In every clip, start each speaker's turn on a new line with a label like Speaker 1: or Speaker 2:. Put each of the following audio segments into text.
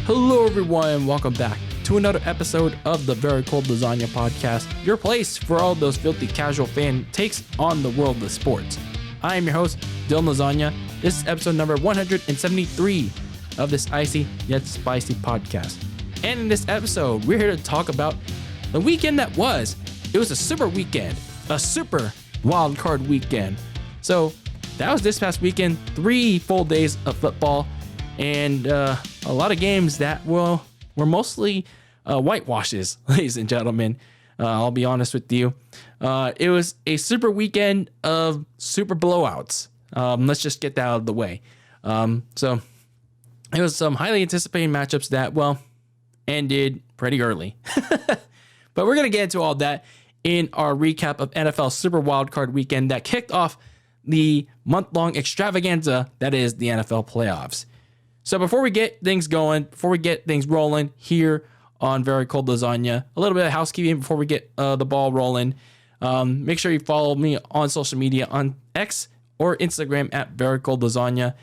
Speaker 1: Hello everyone and welcome back to another episode of the Very Cold Lasagna podcast, your place for all those filthy casual fan takes on the world of sports. I am your host, DylanLasagna. This is episode number 173 of this icy yet spicy podcast. And in this episode, we're here to talk about the weekend that was. It was a super weekend, a super wild card weekend. So that was this past weekend, 3 full days of football and a lot of games that were mostly whitewashes, ladies and gentlemen. I'll be honest with you. It was a super weekend of super blowouts. Let's just get that out of the way. So it was some highly anticipated matchups that, ended pretty early. But we're going to get into all that in our recap of NFL Super Wildcard Weekend that kicked off the month-long extravaganza that is the NFL playoffs. So before we get things going, before we get things rolling here on Very Cold Lasagna, a little bit of housekeeping before we get the ball rolling. Make sure you follow me on social media on X or Instagram at Very Cold Lasagna.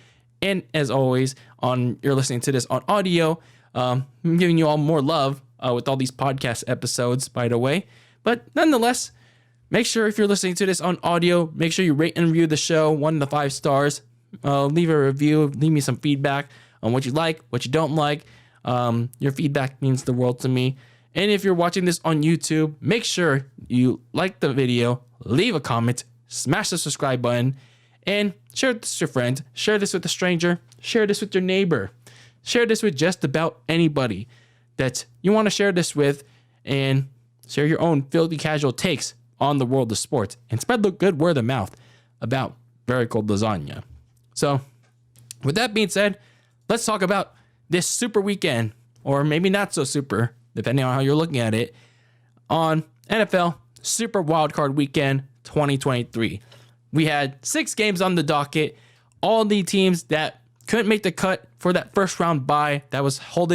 Speaker 1: And as always, you're listening to this on audio. I'm giving you all more love with all these podcast episodes, by the way. But nonetheless, make sure if you're listening to this on audio, make sure you rate and review the show 1 to 5 stars. Leave a review, leave me some feedback on what you like, what you don't like. Your feedback means the world to me. And if you're watching this on YouTube, make sure you like the video, leave a comment, smash the subscribe button, and share this with your friend, share this with a stranger, share this with your neighbor, share this with just about anybody that you want to share this with, and share your own filthy casual takes on the world of sports, and spread the good word of mouth about Very Cold Lasagna. So with that being said, let's talk about this super weekend, or maybe not so super, depending on how you're looking at it, on NFL Super Wildcard Weekend 2023. We had 6 games on the docket. All the teams that couldn't make the cut for that first round bye that was held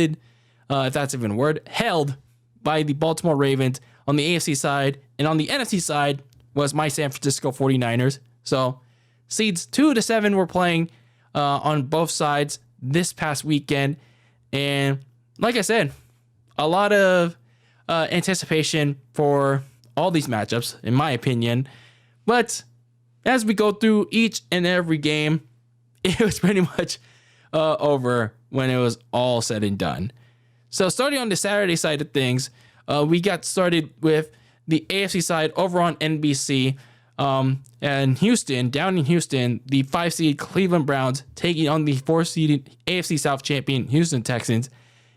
Speaker 1: by the Baltimore Ravens on the AFC side, and on the NFC side was my San Francisco 49ers. So seeds 2 to 7 were playing on both sides this past weekend. And like I said, a lot of anticipation for all these matchups, in my opinion. But as we go through each and every game, it was pretty much over when it was all said and done. So starting on the Saturday side of things, we got started with the AFC side over on NBC. And Houston, down in Houston, the 5-seed Cleveland Browns taking on the 4-seeded AFC South champion Houston Texans.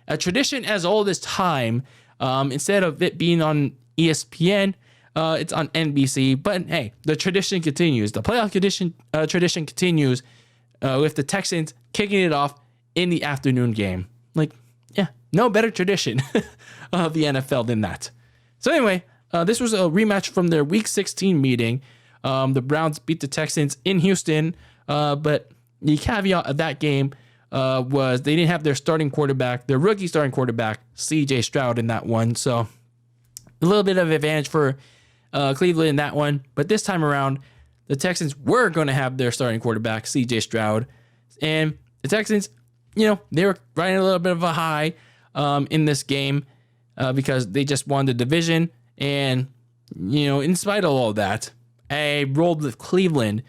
Speaker 1: A tradition as old as time. Instead of it being on ESPN, it's on NBC. But hey, the tradition continues. The playoff tradition continues with the Texans kicking it off in the afternoon game. No better tradition of the NFL than that. So anyway, this was a rematch from their Week 16 meeting. The Browns beat the Texans in Houston, but the caveat of that game was they didn't have their rookie starting quarterback, C.J. Stroud, in that one. So a little bit of advantage for Cleveland in that one. But this time around, the Texans were going to have their starting quarterback, C.J. Stroud. And the Texans, they were riding a little bit of a high in this game because they just won the division. And, in spite of all that, I rolled with Cleveland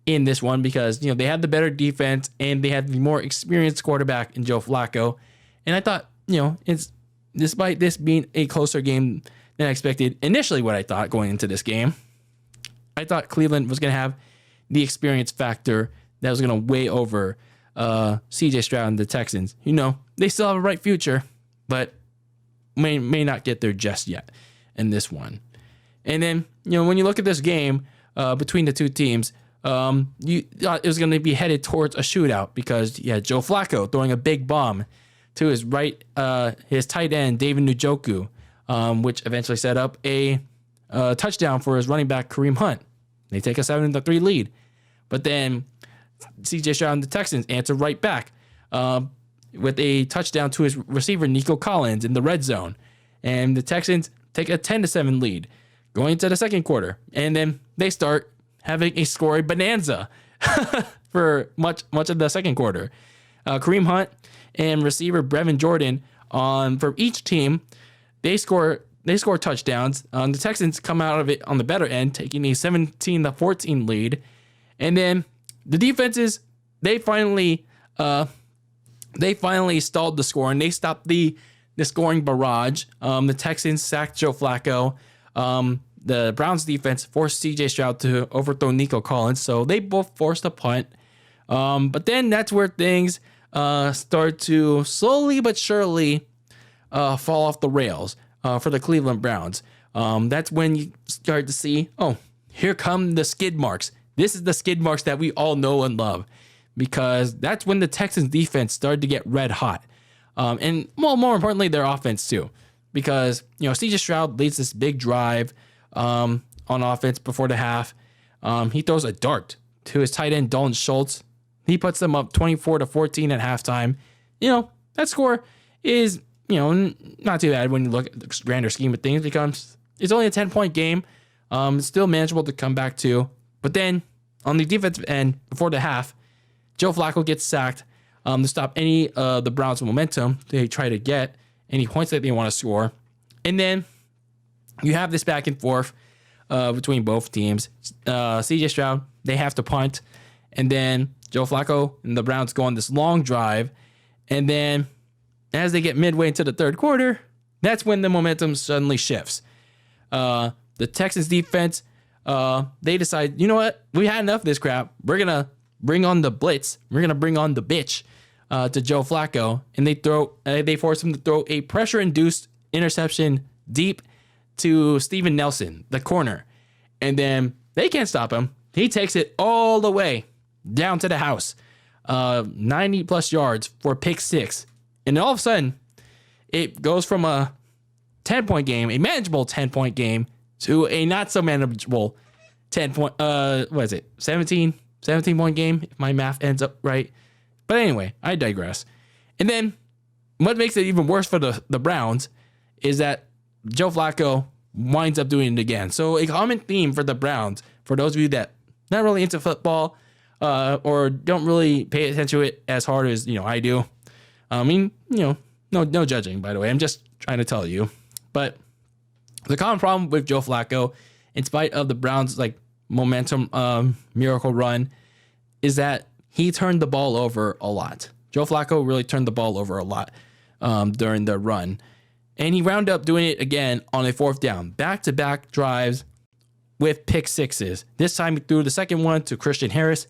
Speaker 1: in this one because, they had the better defense and they had the more experienced quarterback in Joe Flacco. And I thought, it's despite this being a closer game than I expected, initially what I thought going into this game, I thought Cleveland was going to have the experience factor that was going to weigh over C.J. Stroud and the Texans. They still have a bright future, but may not get there just yet in this one. And then, when you look at this game between the two teams, you thought it was going to be headed towards a shootout because you had Joe Flacco throwing a big bomb to his right, his tight end, David Njoku, which eventually set up a touchdown for his running back, Kareem Hunt. They take a 7-3 lead. But then C.J. Stroud and the Texans answer right back with a touchdown to his receiver, Nico Collins, in the red zone. And the Texans take a 10-7 lead going into the second quarter. And then they start having a scoring bonanza for much of the second quarter. Kareem Hunt and receiver Brevin Jordan for each team. They score touchdowns. The Texans come out of it on the better end, taking a 17-14 lead. And then the defenses, they finally stalled the score and they stopped the scoring barrage. The Texans sacked Joe Flacco. The Browns defense forced CJ Stroud to overthrow Nico Collins, so they both forced a punt. But then that's where things start to slowly but surely fall off the rails for the Cleveland Browns. That's when you start to see, oh, here come the skid marks. This is the skid marks that we all know and love, because that's when the Texans defense started to get red hot. And more importantly, their offense too, because, CJ Stroud leads this big drive on offense before the half. He throws a dart to his tight end, Dalton Schultz. He puts them up 24-14 at halftime. That score is, not too bad when you look at the grander scheme of things, because it's only a 10-point game. It's still manageable to come back to. But then on the defensive end, before the half, Joe Flacco gets sacked to stop any of the Browns' momentum they try to get, any points that they want to score. And then you have this back and forth between both teams. CJ Stroud, they have to punt. And then Joe Flacco and the Browns go on this long drive. And then as they get midway into the third quarter, that's when the momentum suddenly shifts. The Texans defense, they decide, you know what? We had enough of this crap. We're going to bring on the blitz. We're going to bring on the bitch to Joe Flacco. And they force him to throw a pressure-induced interception deep to Steven Nelson, the corner. And then they can't stop him. He takes it all the way down to the house. 90-plus yards for pick six. And all of a sudden, it goes from a 10-point game, a manageable 10-point game, to a not so manageable 17-point game, if my math ends up right. But anyway, I digress. And then what makes it even worse for the Browns is that Joe Flacco winds up doing it again. So a common theme for the Browns, for those of you that not really into football or don't really pay attention to it as hard as I do. I mean, no judging, by the way. I'm just trying to tell you. But the common problem with Joe Flacco, in spite of the Browns' momentum miracle run, is that he turned the ball over a lot. Joe Flacco really turned the ball over a lot during the run. And he wound up doing it again on a fourth down. Back-to-back drives with pick sixes. This time he threw the second one to Christian Harris.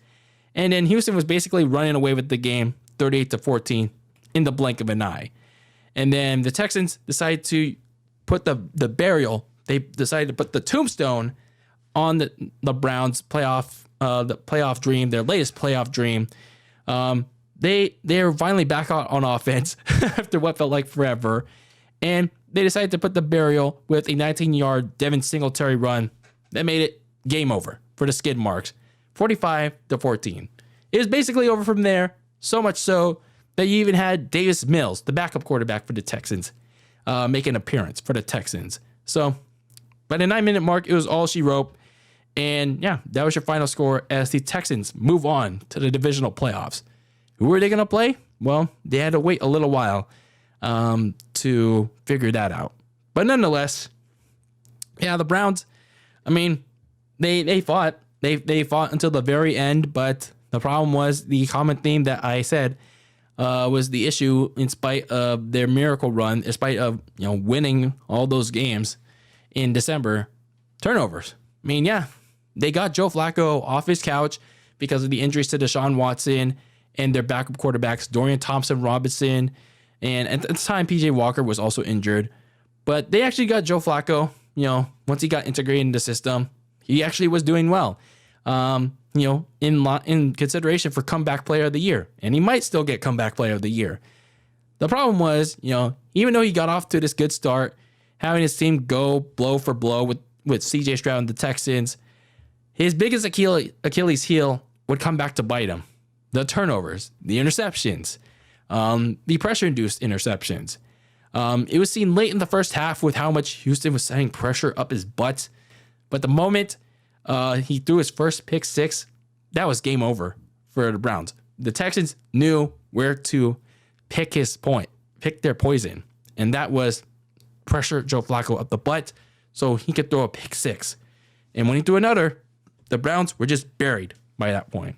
Speaker 1: And then Houston was basically running away with the game 38-14 in the blink of an eye. And then the Texans decided to put the burial. They decided to put the tombstone on the Browns' playoff dream, their latest playoff dream. They were finally back on offense after what felt like forever. And they decided to put the burial with a 19-yard Devin Singletary run that made it game over for the skid marks, 45-14. It was basically over from there, so much so that you even had Davis Mills, the backup quarterback for the Texans, make an appearance for the Texans. So by the 9-minute mark, it was all she wrote. And yeah, that was your final score as the Texans move on to the divisional playoffs. Who were they going to play? Well, they had to wait a little while to figure that out. But nonetheless, yeah, the Browns, I mean, they fought. They fought until the very end, but the problem was the common theme that I said was the issue in spite of their miracle run, in spite of winning all those games in December, turnovers. I mean, yeah, they got Joe Flacco off his couch because of the injuries to Deshaun Watson and their backup quarterbacks, Dorian Thompson-Robinson, and at the time, PJ Walker was also injured. But they actually got Joe Flacco, once he got integrated in the system, he actually was doing well, in consideration for comeback player of the year. And he might still get comeback player of the year. The problem was, even though he got off to this good start, having his team go blow for blow with CJ Stroud and the Texans, his biggest Achilles heel would come back to bite him. The turnovers, the interceptions, the pressure-induced interceptions. It was seen late in the first half with how much Houston was sending pressure up his butt. But the moment he threw his first pick six, that was game over for the Browns. The Texans knew where to pick their poison. And that was pressure Joe Flacco up the butt so he could throw a pick six. And when he threw another, the Browns were just buried by that point.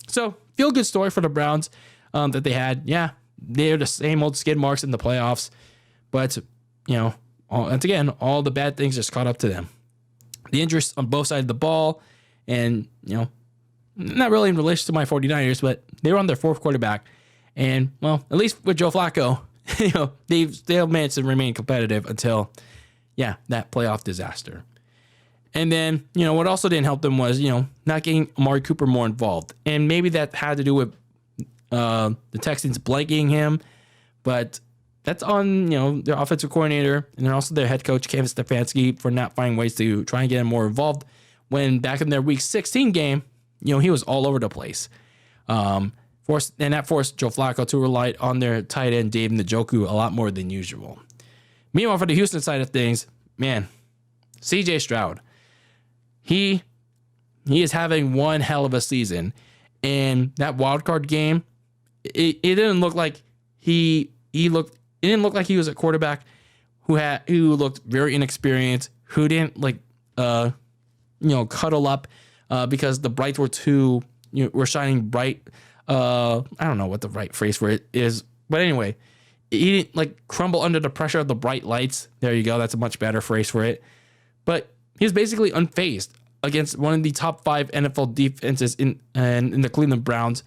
Speaker 1: So, feel good story for the Browns that they had. Yeah, they're the same old skid marks in the playoffs. But, once again, all the bad things just caught up to them. The injuries on both sides of the ball, and, not really in relation to my 49ers, but they were on their fourth quarterback. And, well, at least with Joe Flacco, they've managed to remain competitive until, that playoff disaster. And then, what also didn't help them was, not getting Amari Cooper more involved. And maybe that had to do with the Texans blanking him, but that's on, their offensive coordinator and then also their head coach, Kevin Stefanski, for not finding ways to try and get him more involved. When back in their Week 16 game, he was all over the place. That forced Joe Flacco to rely on their tight end, Dave Njoku, a lot more than usual. Meanwhile, for the Houston side of things, man, CJ Stroud, he is having one hell of a season. And that wild card game, it didn't look like it didn't look like he was a quarterback who looked very inexperienced, who didn't cuddle up because the brights were were shining bright. I don't know what the right phrase for it is, but anyway, he didn't crumble under the pressure of the bright lights. There you go. That's a much better phrase for it. But he was basically unfazed against one of the top 5 NFL defenses in the Cleveland Browns.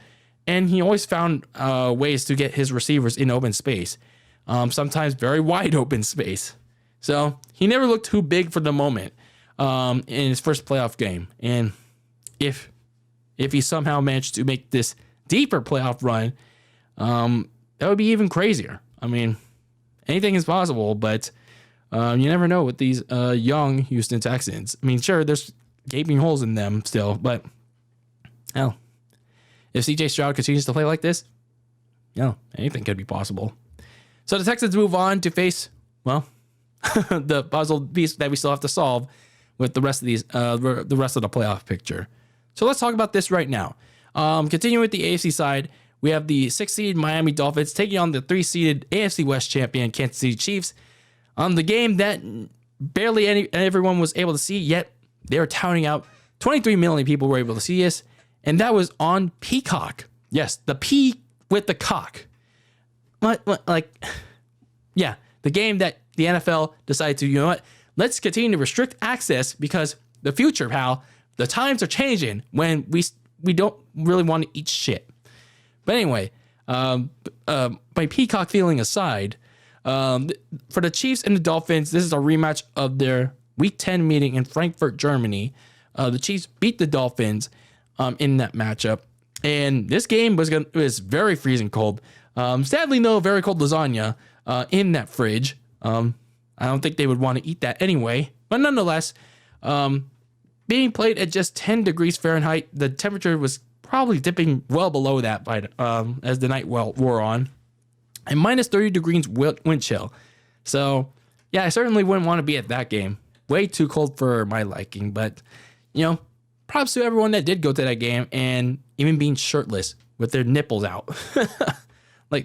Speaker 1: And he always found ways to get his receivers in open space, sometimes very wide open space. So he never looked too big for the moment in his first playoff game. And if he somehow managed to make this deeper playoff run, that would be even crazier. I mean, anything is possible, but you never know with these young Houston Texans. I mean, sure, there's gaping holes in them still, but hell, if CJ Stroud continues to play like this, anything could be possible. So the Texans move on to face, the puzzle piece that we still have to solve with the rest of the rest of the playoff picture. So let's talk about this right now. Continuing with the AFC side, we have the 6-seed Miami Dolphins taking on the 3-seeded AFC West champion Kansas City Chiefs. The game that barely everyone was able to see, yet they were touting out 23 million people were able to see this, and that was on Peacock. Yes, the P with the cock. The game that the NFL decided to, let's continue to restrict access because the future, pal, the times are changing when we don't really want to eat shit. But anyway, my Peacock feeling aside, for the Chiefs and the Dolphins, this is a rematch of their Week 10 meeting in Frankfurt, Germany. The Chiefs beat the Dolphins in that matchup, and this game was very freezing cold. Sadly, no very cold lasagna in that fridge. I don't think they would want to eat that anyway, but nonetheless, being played at just 10 degrees Fahrenheit, the temperature was probably dipping well below that as the night wore on, and minus 30 degrees wind chill. So, I certainly wouldn't want to be at that game. Way too cold for my liking, but, props to everyone that did go to that game and even being shirtless with their nipples out.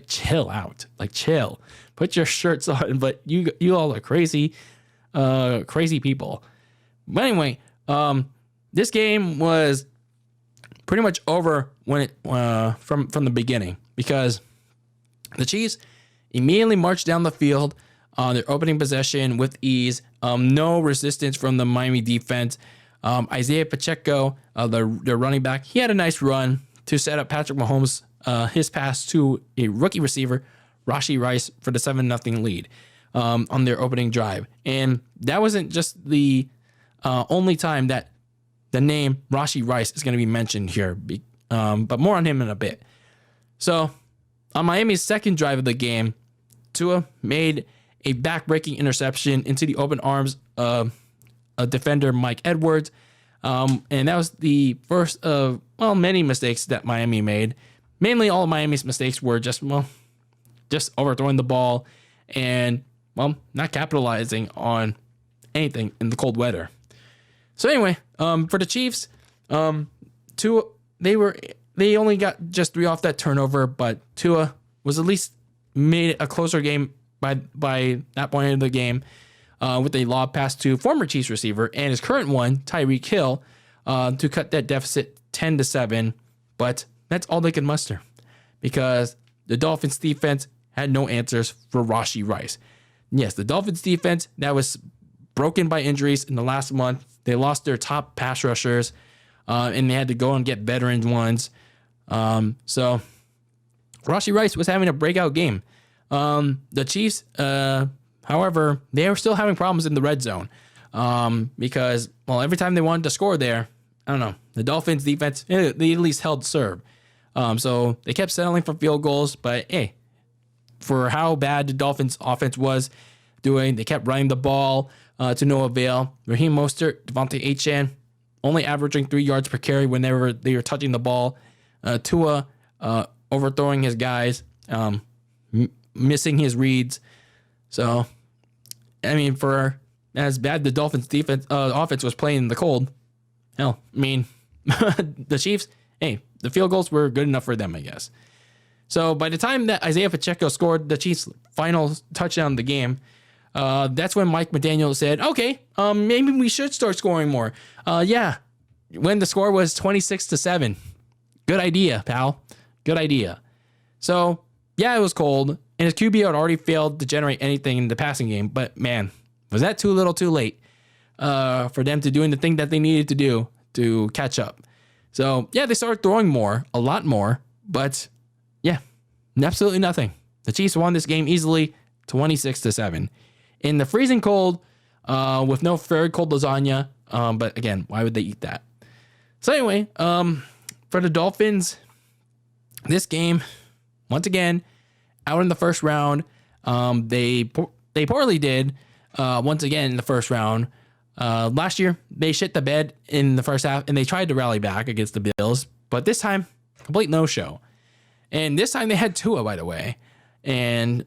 Speaker 1: Chill out. Chill. Put your shirts on, but you all are crazy people. But anyway, this game was pretty much over when it from the beginning because the Chiefs immediately marched down the field on their opening possession with ease. No resistance from the Miami defense. Isaiah Pacheco, their running back, he had a nice run to set up Patrick Mahomes, his pass to a rookie receiver, Rashee Rice, for the 7-0 lead on their opening drive. And that wasn't just the only time that the name Rashee Rice is going to be mentioned here, but more on him in a bit. So, on Miami's second drive of the game, Tua made a back-breaking interception into the open arms of a defender, Mike Edwards. And that was the first of, many mistakes that Miami made. Mainly all of Miami's mistakes were just overthrowing the ball and, not capitalizing on anything in the cold weather. So anyway, for the Chiefs, they were they only got just 3 off that turnover, but Tua was at least made a closer game by that point in the game with a lob pass to former Chiefs receiver and his current one, Tyreek Hill, to cut that deficit 10-7. But that's all they could muster because the Dolphins defense had no answers for Rashee Rice. Yes, the Dolphins defense that was broken by injuries in the last month. They lost their top pass rushers, and they had to go and get veteran ones. So Rashee Rice was having a breakout game. The Chiefs, however, they were still having problems in the red zone because, well, every time they wanted to score there, I don't know, the Dolphins defense, they at least held serve. So they kept settling for field goals, but hey, for how bad the Dolphins offense was doing, they kept running the ball to no avail. Raheem Mostert, Devontae Achane, only averaging 3 yards per carry whenever they were touching the ball. Tua overthrowing his guys, missing his reads. So, I mean, for as bad the Dolphins defense offense was playing in the cold, hell, I mean, the Chiefs, hey, the field goals were good enough for them, I guess. So by the time that Isaiah Pacheco scored the Chiefs' final touchdown of the game, that's when Mike McDaniel said, okay, maybe we should start scoring more. Yeah, when the score was 26-7. Good idea, pal. Good idea. So, yeah, it was cold, and his QB had already failed to generate anything in the passing game, but man, was that too little too late for them to doing the thing that they needed to do to catch up. So, yeah, they started throwing more, a lot more, but yeah, absolutely nothing. The Chiefs won this game easily, 26-7. In the freezing cold, with no very cold lasagna, but again, why would they eat that? So anyway, for the Dolphins, this game, once again, out in the first round, they poorly did once again in the first round. Last year, they shit the bed in the first half, and they tried to rally back against the Bills, but this time, complete no-show. And this time they had Tua, by the way. And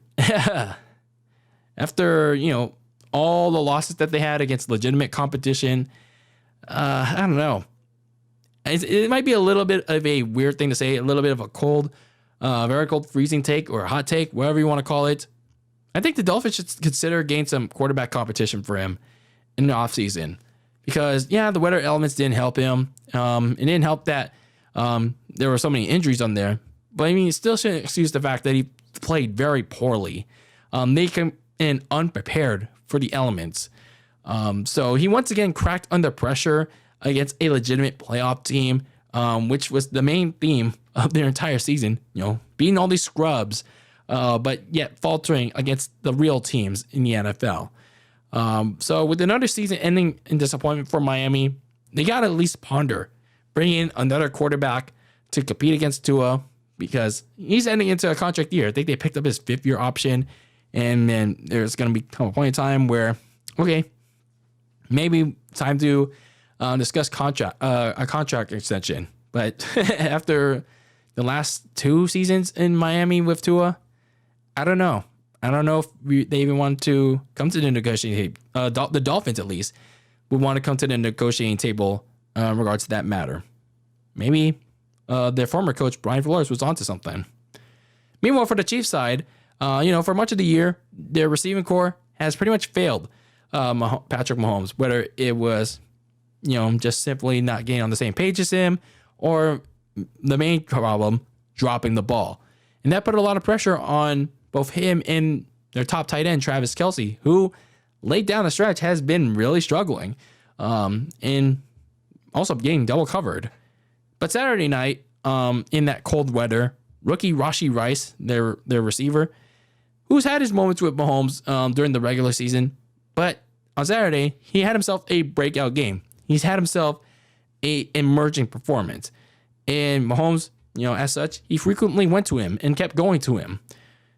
Speaker 1: after, all the losses that they had against legitimate competition, I don't know. It might be a little bit of a weird thing to say, a little bit of a cold, very cold freezing take or a hot take, whatever you want to call it. I think the Dolphins should consider getting some quarterback competition for him in the offseason. Because, yeah, the weather elements didn't help him. It didn't help that there were so many injuries on there. But, I mean, you still shouldn't excuse the fact that he played very poorly. They came in unprepared for the elements. So he once again cracked under pressure against a legitimate playoff team, which was the main theme of their entire season, beating all these scrubs, but yet faltering against the real teams in the NFL. So with another season ending in disappointment for Miami, they got to at least ponder bringing in another quarterback to compete against Tua because he's ending into a contract year. I think they picked up his 5th-year option, and then there's going to become a point in time where, okay, maybe time to discuss a contract extension. But after the last 2 seasons in Miami with Tua, I don't know. I don't know if they even want to come to the negotiating table. The Dolphins, at least, would want to come to the negotiating table in regards to that matter. Maybe their former coach, Brian Flores, was onto something. Meanwhile, for the Chiefs side, for much of the year, their receiving core has pretty much failed Patrick Mahomes, whether it was, just simply not getting on the same page as him or the main problem, dropping the ball. And that put a lot of pressure on both him and their top tight end, Travis Kelce, who late down the stretch has been really struggling and also getting double covered. But Saturday night, in that cold weather, rookie Rashee Rice, their receiver, who's had his moments with Mahomes during the regular season, but on Saturday, he had himself a breakout game. He's had himself a emerging performance. And Mahomes, as such, he frequently went to him and kept going to him.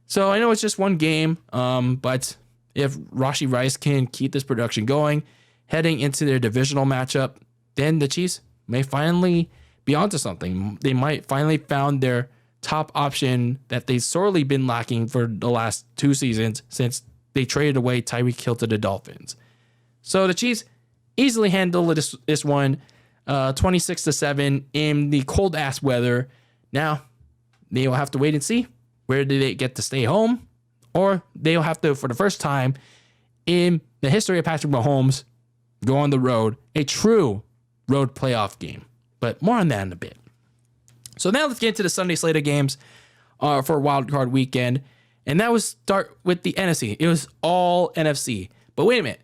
Speaker 1: So I know it's just one game, but if Rashee Rice can keep this production going, heading into their divisional matchup, then the Chiefs may finally be onto something. They might finally found their top option that they've sorely been lacking for the last 2 seasons since they traded away Tyreek Hill to the Dolphins. So the Chiefs easily handled this one 26-7 in the cold ass weather Now, they will have to wait and see where do they get to stay home, or they'll have to, for the first time in the history of Patrick Mahomes, go on the road, a true road playoff game. But more on that in a bit. So now let's get into the Sunday slate of games for Wild Card Weekend. And that was start with the NFC. It was all NFC. But wait a minute.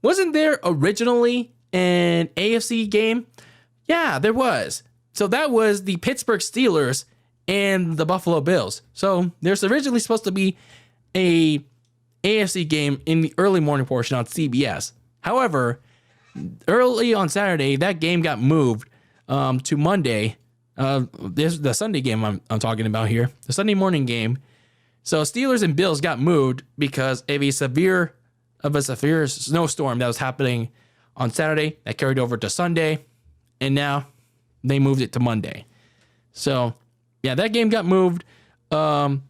Speaker 1: Wasn't there originally an AFC game? Yeah, there was. So that was the Pittsburgh Steelers and the Buffalo Bills. So there's originally supposed to be a AFC game in the early morning portion on CBS. However, early on Saturday, that game got moved to Monday. This is the Sunday game I'm talking about here, the Sunday morning game. So Steelers and Bills got moved because of a severe snowstorm that was happening on Saturday that carried over to Sunday, and now they moved it to Monday. So yeah, that game got moved from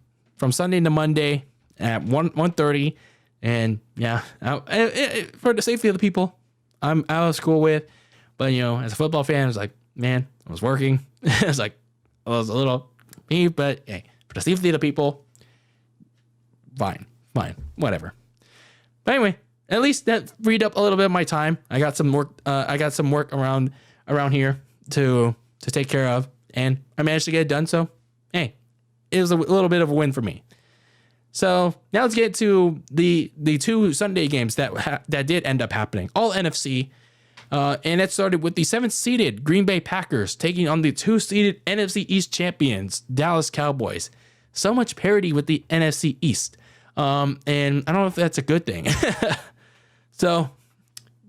Speaker 1: Sunday to Monday at 1:30, and yeah, for the safety of the people I'm out of school with, but as a football fan, I was like, man, I was working. I was like, I was a little peeved, but hey, for the safety of the people, fine, whatever. But anyway, at least that freed up a little bit of my time. I got some work. I got some work around here to take care of, and I managed to get it done. So hey, it was a little bit of a win for me. So now let's get to the two Sunday games that did end up happening, all NFC. And it started with the 7th-seeded Green Bay Packers taking on the 2nd-seeded NFC East champions, Dallas Cowboys. So much parity with the NFC East. And I don't know if that's a good thing. So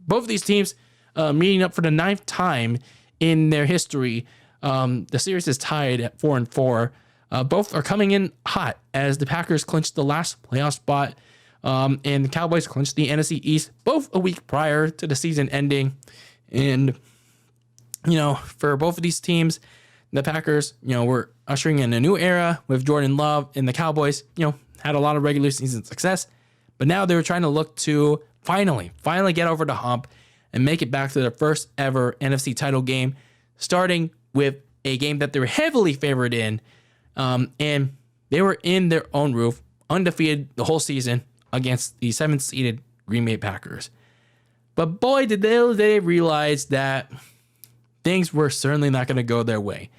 Speaker 1: both of these teams meeting up for the 9th time in their history. The series is tied at 4-4. Both are coming in hot as the Packers clinched the last playoff spot. And the Cowboys clinched the NFC East both a week prior to the season ending. And, for both of these teams, the Packers, were ushering in a new era with Jordan Love, and the Cowboys, had a lot of regular season success. But now they were trying to look to finally get over the hump and make it back to their first ever NFC title game, starting with a game that they were heavily favored in. And they were in their own roof, undefeated the whole season against the 7th-seeded Green Bay Packers. But boy, did they realize that things were certainly not going to go their way.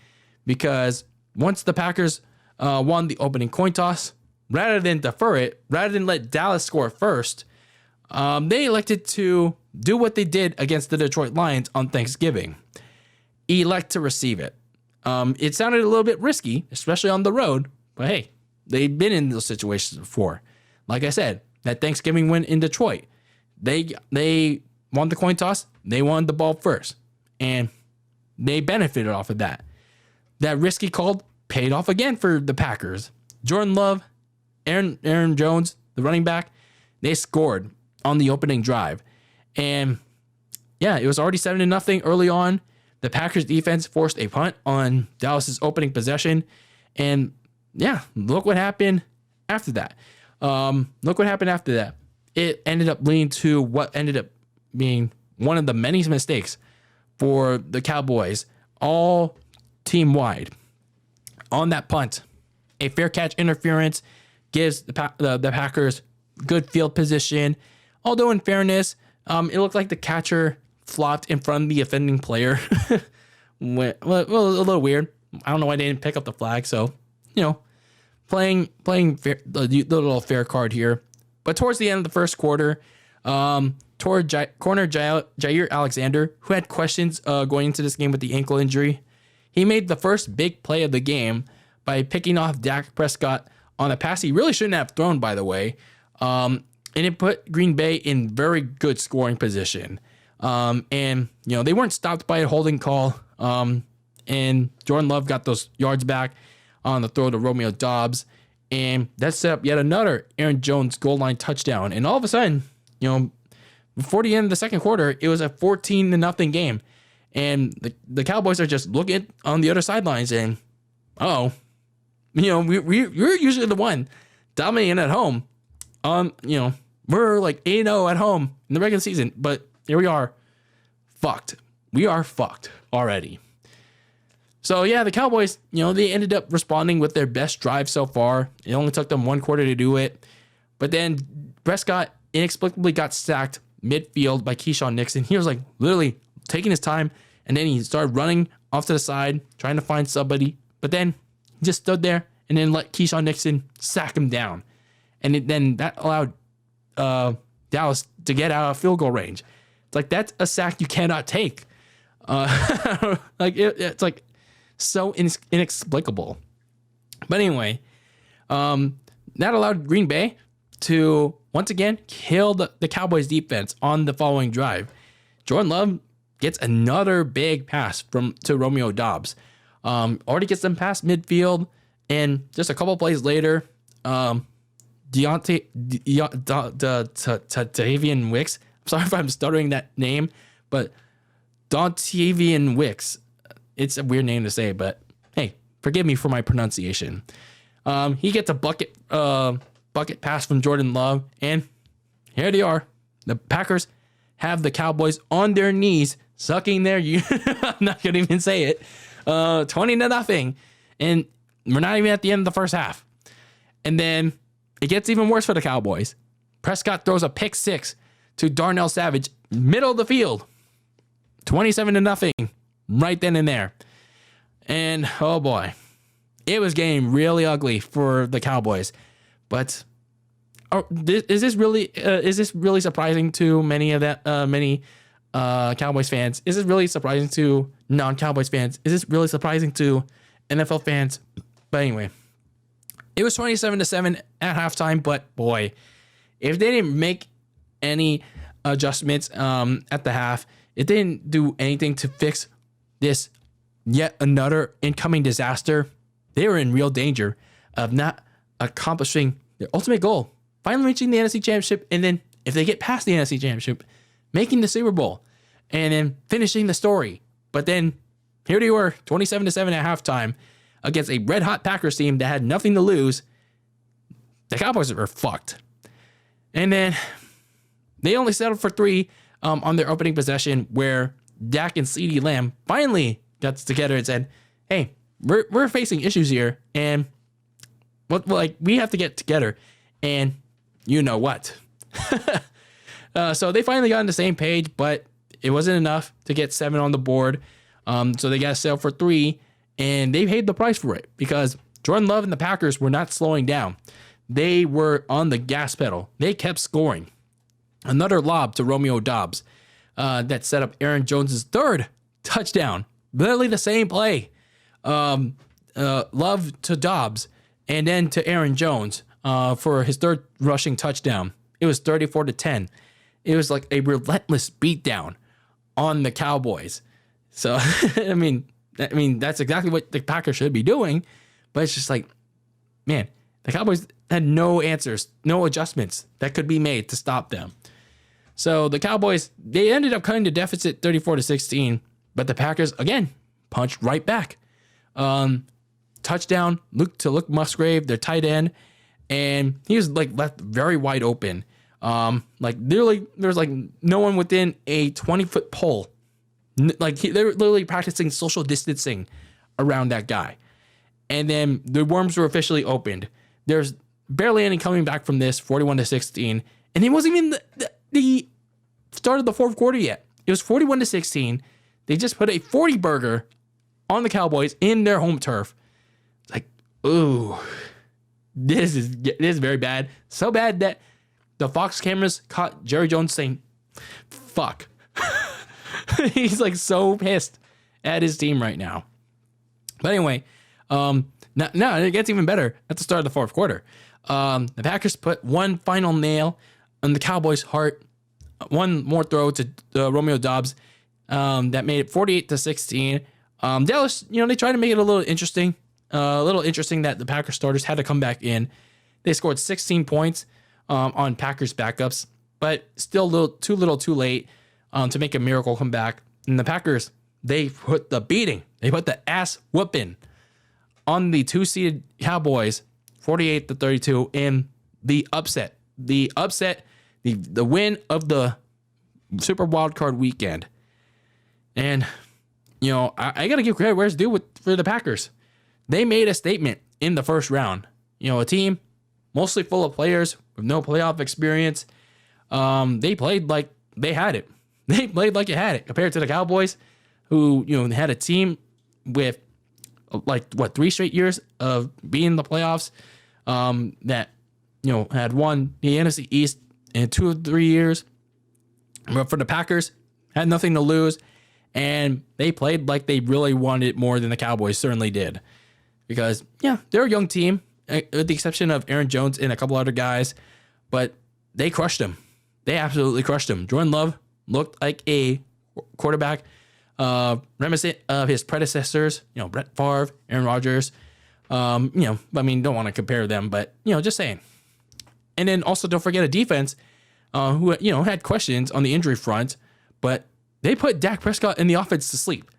Speaker 1: Because once the Packers won the opening coin toss, rather than defer it, rather than let Dallas score first, they elected to do what they did against the Detroit Lions on Thanksgiving. Elect to receive it. It sounded a little bit risky, especially on the road, but hey, they've been in those situations before. Like I said, that Thanksgiving win in Detroit, they won the coin toss, they won the ball first, and they benefited off of that. That risky call paid off again for the Packers. Jordan Love, Aaron Jones, the running back, they scored on the opening drive. And yeah, it was already 7-0 early on. The Packers defense forced a punt on Dallas's opening possession. And yeah, look what happened after that. It ended up leading to what ended up being one of the many mistakes for the Cowboys, all team wide. On that punt, a fair catch interference gives the Packers good field position. Although in fairness, it looked like the catcher flopped in front of the offending player. Well, a little weird. I don't know why they didn't pick up the flag. So, playing fair, the little fair card here. But towards the end of the first quarter, corner Jair Alexander, who had questions going into this game with the ankle injury, he made the first big play of the game by picking off Dak Prescott on a pass he really shouldn't have thrown, by the way. And it put Green Bay in very good scoring position. And they weren't stopped by a holding call. And Jordan Love got those yards back on the throw to Romeo Doubs. And that set up yet another Aaron Jones goal line touchdown. And all of a sudden, before the end of the second quarter, it was a 14-0 game. And the Cowboys are just looking on the other sidelines and, we're usually the one dominating at home. We're like 8-0 at home in the regular season, but here we are, fucked. We are fucked already. So yeah, the Cowboys, they ended up responding with their best drive so far. It only took them 1 quarter to do it. But then Prescott inexplicably got sacked midfield by Keyshawn Nixon. He was like literally taking his time, and then he started running off to the side, trying to find somebody. But then he just stood there and then let Keyshawn Nixon sack him down. And then that allowed Dallas to get out of field goal range. It's like, that's a sack you cannot take. It's like so inexplicable. But anyway, that allowed Green Bay to once again kill the Cowboys defense on the following drive. Jordan Love gets another big pass to Romeo Doubs. Already gets them past midfield, and just a couple plays later, Dontavian Wicks. I'm sorry if I'm stuttering that name, but Dontavian Wicks. It's a weird name to say, but hey, forgive me for my pronunciation. He gets a bucket pass from Jordan Love, and here they are. The Packers have the Cowboys on their knees, sucking their I'm not gonna even say it. 20-0, and we're not even at the end of the first half. And then it gets even worse for the Cowboys. Prescott throws a pick six to Darnell Savage, middle of the field. 27-0, right then and there. And oh boy, it was getting really ugly for the Cowboys. But is this really surprising to many Cowboys fans? Is this really surprising to non-Cowboys fans? Is this really surprising to NFL fans? But anyway, it was 27-7 at halftime. But boy, if they didn't make any adjustments at the half, it didn't do anything to fix this yet another incoming disaster. They were in real danger of not accomplishing their ultimate goal, finally reaching the NFC Championship, and then if they get past the NFC Championship, making the Super Bowl, and then finishing the story. But then here they were, 27-7 at halftime against a red-hot Packers team that had nothing to lose. The Cowboys were fucked. And then they only settled for 3 on their opening possession, where Dak and CeeDee Lamb finally got together and said, hey, we're facing issues here, and we have to get together, and you know what. So they finally got on the same page, but it wasn't enough to get 7 on the board. So they got to sell for 3, and they paid the price for it because Jordan Love and the Packers were not slowing down. They were on the gas pedal. They kept scoring. Another lob to Romeo Doubs that set up Aaron Jones' 3rd touchdown. Literally the same play. Love to Doubs and then to Aaron Jones for his 3rd rushing touchdown. It was 34-10. It was like a relentless beatdown on the Cowboys. So, I mean, that's exactly what the Packers should be doing. But it's just like, man, the Cowboys had no answers, no adjustments that could be made to stop them. So the Cowboys, they ended up cutting the deficit 34-16, but the Packers, again, punched right back. Touchdown, Luke Musgrave, their tight end, and he was like left very wide open. Literally, there's like no one within a 20-foot pole. They're literally practicing social distancing around that guy. And then the worms were officially opened. There's barely any coming back from this, 41-16, and it wasn't even the start of the 4th quarter yet. It was 41-16. They just put a 40 burger on the Cowboys in their home turf. It's like, ooh, this is very bad. So bad that the Fox cameras caught Jerry Jones saying, fuck. He's like so pissed at his team right now. But anyway, now it gets even better at the start of the 4th quarter. The Packers put one final nail on the Cowboys' heart. One more throw to Romeo Doubs that made it 48-16. Dallas, they tried to make it a little interesting that the Packers starters had to come back in. They scored 16 points on Packers backups, but still too little too late to make a miracle come back. And the Packers, they put the beating. They put the ass whooping on the 2-seeded Cowboys, 48-32 in the upset. The win of the Super Wildcard weekend. And I got to give credit where it's due for the Packers. They made a statement in the first round. A team mostly full of players with no playoff experience. They played like they had it. They played like it had it compared to the Cowboys, who, had a team with 3 straight years of being in the playoffs, that, had won the NFC East in 2 or 3 years. But for the Packers, had nothing to lose, and they played like they really wanted it more than the Cowboys certainly did. Because, they're a young team, with the exception of Aaron Jones and a couple other guys, but they crushed them. They absolutely crushed them. Jordan Love looked like a quarterback reminiscent of his predecessors, Brett Favre, Aaron Rodgers. Don't want to compare them, but, just saying. And then also don't forget a defense who, had questions on the injury front, but they put Dak Prescott in the offense to sleep.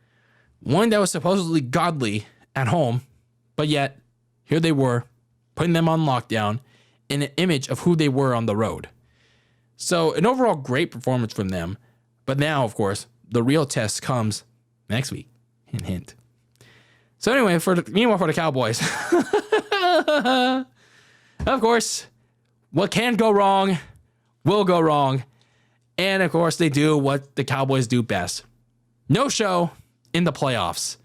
Speaker 1: One that was supposedly godly at home, but yet here they were putting them on lockdown in an image of who they were on the road. So an overall great performance from them. But now, of course, the real test comes next week. Hint, hint. So anyway, meanwhile for the Cowboys, of course, what can go wrong will go wrong. And of course, they do what the Cowboys do best. No show in the playoffs.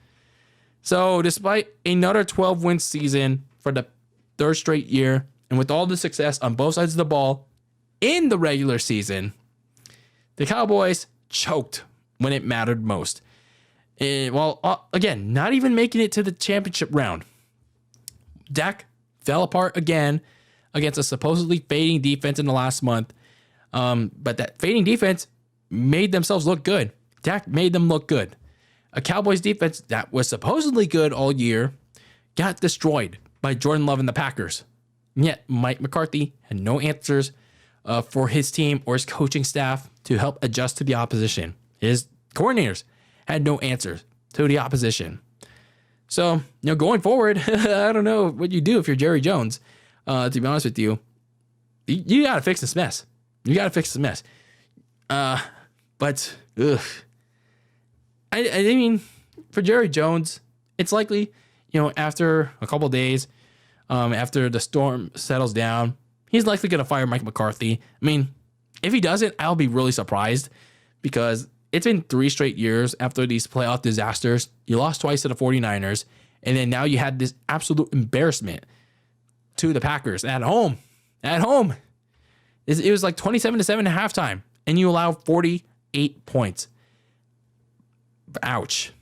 Speaker 1: So despite another 12-win season for the 3rd straight year, and with all the success on both sides of the ball in the regular season, the Cowboys choked when it mattered most. Again, not even making it to the championship round. Dak fell apart again against a supposedly fading defense in the last month. But that fading defense made themselves look good. Dak made them look good. A Cowboys defense that was supposedly good all year got destroyed by Jordan Love and the Packers. And yet Mike McCarthy had no answers for his team or his coaching staff to help adjust to the opposition. His coordinators had no answers to the opposition. So, going forward, I don't know what you do if you're Jerry Jones. To be honest with you, you got to fix this mess. But, I mean, for Jerry Jones, it's likely, after a couple days, after the storm settles down, he's likely going to fire Mike McCarthy. I mean, if he doesn't, I'll be really surprised, because it's been 3 straight years after these playoff disasters. You lost twice to the 49ers, and then now you had this absolute embarrassment to the Packers at home. It was like 27-7 at halftime, and you allow 48 points. Ouch.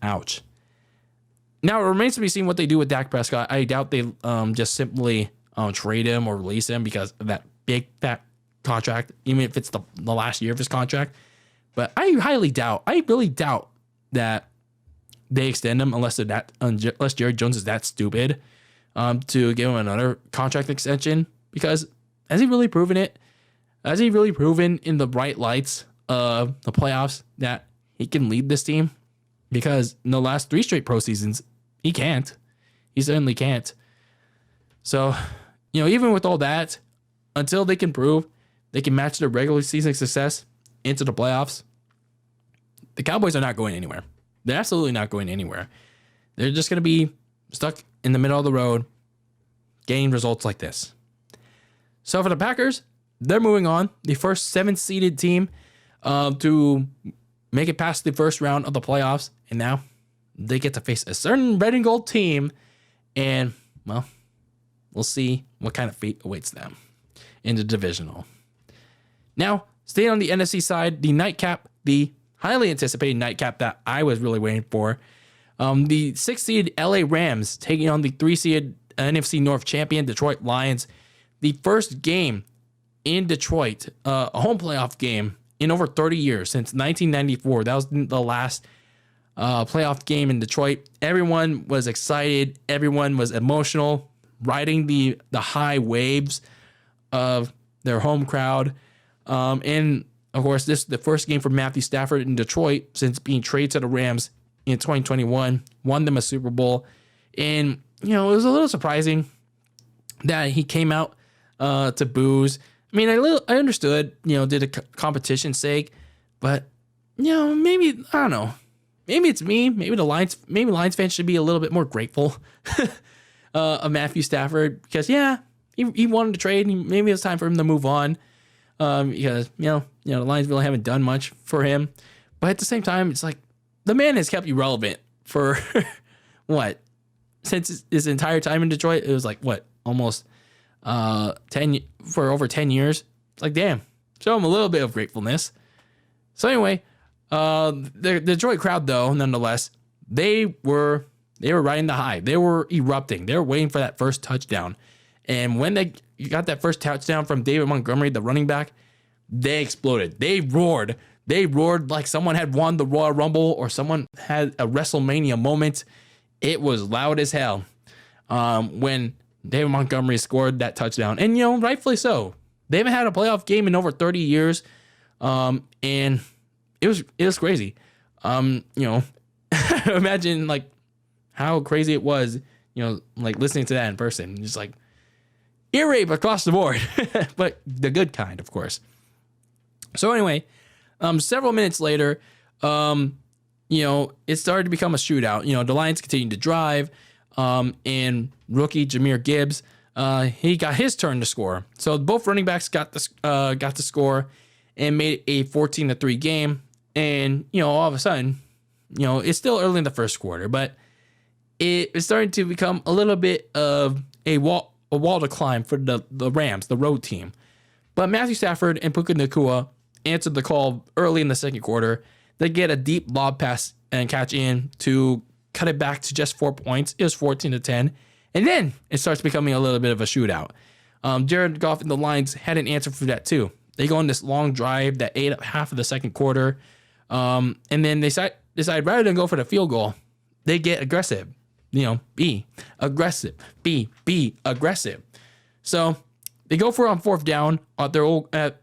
Speaker 1: Now, it remains to be seen what they do with Dak Prescott. I doubt they just simply trade him or release him because of that big, fat contract, even if it's the last year of his contract. But I really doubt that they extend him unless Jerry Jones is that stupid to give him another contract extension. Because has he really proven it? Has he really proven in the bright lights of the playoffs that he can lead this team? Because in the last 3 straight pro seasons, he can't. He certainly can't. So, even with all that, until they can prove they can match their regular season success into the playoffs, the Cowboys are not going anywhere. They're absolutely not going anywhere. They're just going to be stuck in the middle of the road, getting results like this. So for the Packers, they're moving on. The first 7-seeded team to make it past the first round of the playoffs. And now they get to face a certain red and gold team. And, well, we'll see what kind of fate awaits them in the divisional. Now, staying on the NFC side, the nightcap, the highly anticipated nightcap that I was really waiting for. The 6-seed LA Rams taking on the 3-seed NFC North champion Detroit Lions. The first game in Detroit, a home playoff game in over 30 years, since 1994. That was the last playoff game in Detroit. Everyone was excited. Everyone was emotional, riding the high waves of their home crowd. And, of course, this is the first game for Matthew Stafford in Detroit since being traded to the Rams in 2021. Won them a Super Bowl. And, it was a little surprising that he came out to booze. I mean, I understood, did a competition's sake, but, maybe, I don't know. maybe it's me. Maybe Lions fans should be a little bit more grateful of Matthew Stafford because he wanted to trade. And maybe it's time for him to move on because the Lions really haven't done much for him. But at the same time, it's like the man has kept you relevant for what? Since his entire time in Detroit, it was like what? Almost 10 for over 10 years. It's like, damn, show him a little bit of gratefulness. So anyway, the Detroit crowd, though, nonetheless, they were riding the high. They were erupting. They were waiting for that first touchdown. And when they got that first touchdown from David Montgomery, the running back, they exploded. They roared. They roared like someone had won the Royal Rumble or someone had a WrestleMania moment. It was loud as hell when David Montgomery scored that touchdown. And, rightfully so. They haven't had a playoff game in over 30 years. And it was crazy. Imagine like how crazy it was, like listening to that in person. Just like ear rape across the board, but the good kind, of course. So anyway, several minutes later, it started to become a shootout. The Lions continued to drive, and rookie Jahmyr Gibbs, he got his turn to score. So both running backs got the score and made it a 14-3 game. And, all of a sudden, it's still early in the first quarter, but it's starting to become a little bit of a wall to climb for the Rams, the road team. But Matthew Stafford and Puka Nacua answered the call early in the second quarter. They get a deep lob pass and catch in to cut it back to just 4 points. It was 14-10. And then it starts becoming a little bit of a shootout. Jared Goff and the Lions had an answer for that too. They go on this long drive that ate up half of the second quarter. And then they decide rather than go for the field goal, they get aggressive. Be aggressive. Be aggressive. So they go for it on fourth down at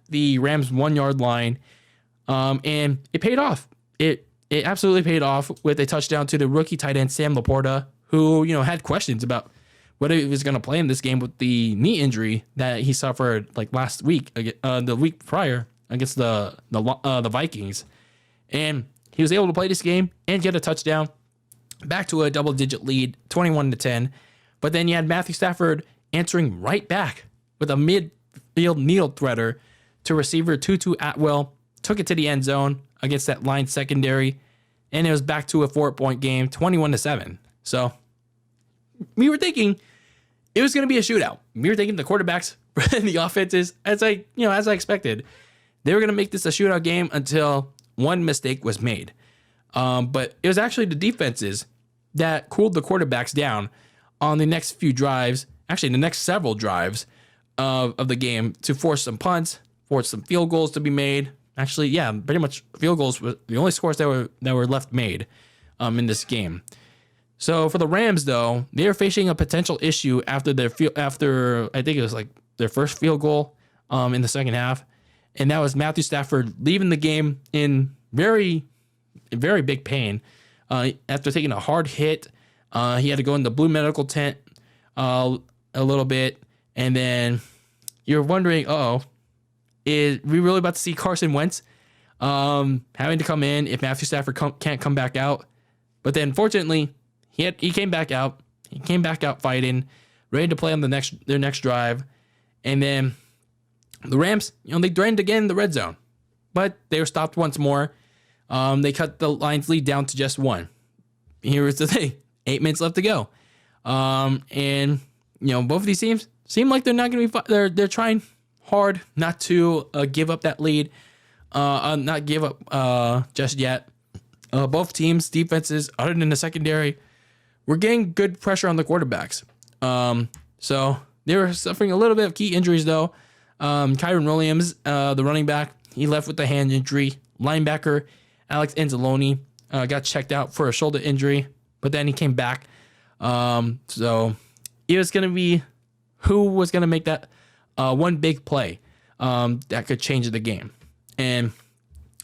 Speaker 1: the Rams 1 yard line. And it paid off. It absolutely paid off with a touchdown to the rookie tight end Sam Laporta, who had questions about whether he was going to play in this game with the knee injury that he suffered like last week, the week prior against the Vikings, and he was able to play this game and get a touchdown, back to a double-digit lead, 21-10. But then you had Matthew Stafford answering right back with a midfield needle threader to receiver Tutu Atwell, took it to the end zone against that Lions secondary, and it was back to a 4-point game, 21-7. So we were thinking it was going to be a shootout. We were thinking the quarterbacks and the offenses, as I expected, they were going to make this a shootout game until one mistake was made. But it was actually the defenses that cooled the quarterbacks down on the next few drives, actually the next several drives of the game, to force some punts, force some field goals to be made. Actually, yeah, pretty much field goals were the only scores that were left made in this game. So for the Rams, though, they were facing a potential issue after I think it was like their first field goal in the second half, and that was Matthew Stafford leaving the game in very, very big pain after taking a hard hit. He had to go in the blue medical tent a little bit, and then you're wondering, is we really about to see Carson Wentz having to come in if Matthew Stafford can't come back out? But then, fortunately, he came back out. He came back out fighting, ready to play on their next drive. And then the Rams, they drained again in the red zone, but they were stopped once more. They cut the Lions lead down to just 1. Here's the thing: 8 minutes left to go. And both of these teams seem like they're not going to be. They're trying hard not to give up that lead, not give up just yet. Both teams' defenses, other than the secondary, were getting good pressure on the quarterbacks. So they were suffering a little bit of key injuries, though. Kyron Williams, the running back, he left with a hand injury. Linebacker Alex Anzalone got checked out for a shoulder injury, but then he came back. So it was going to be who was going to make that one big play that could change the game. And,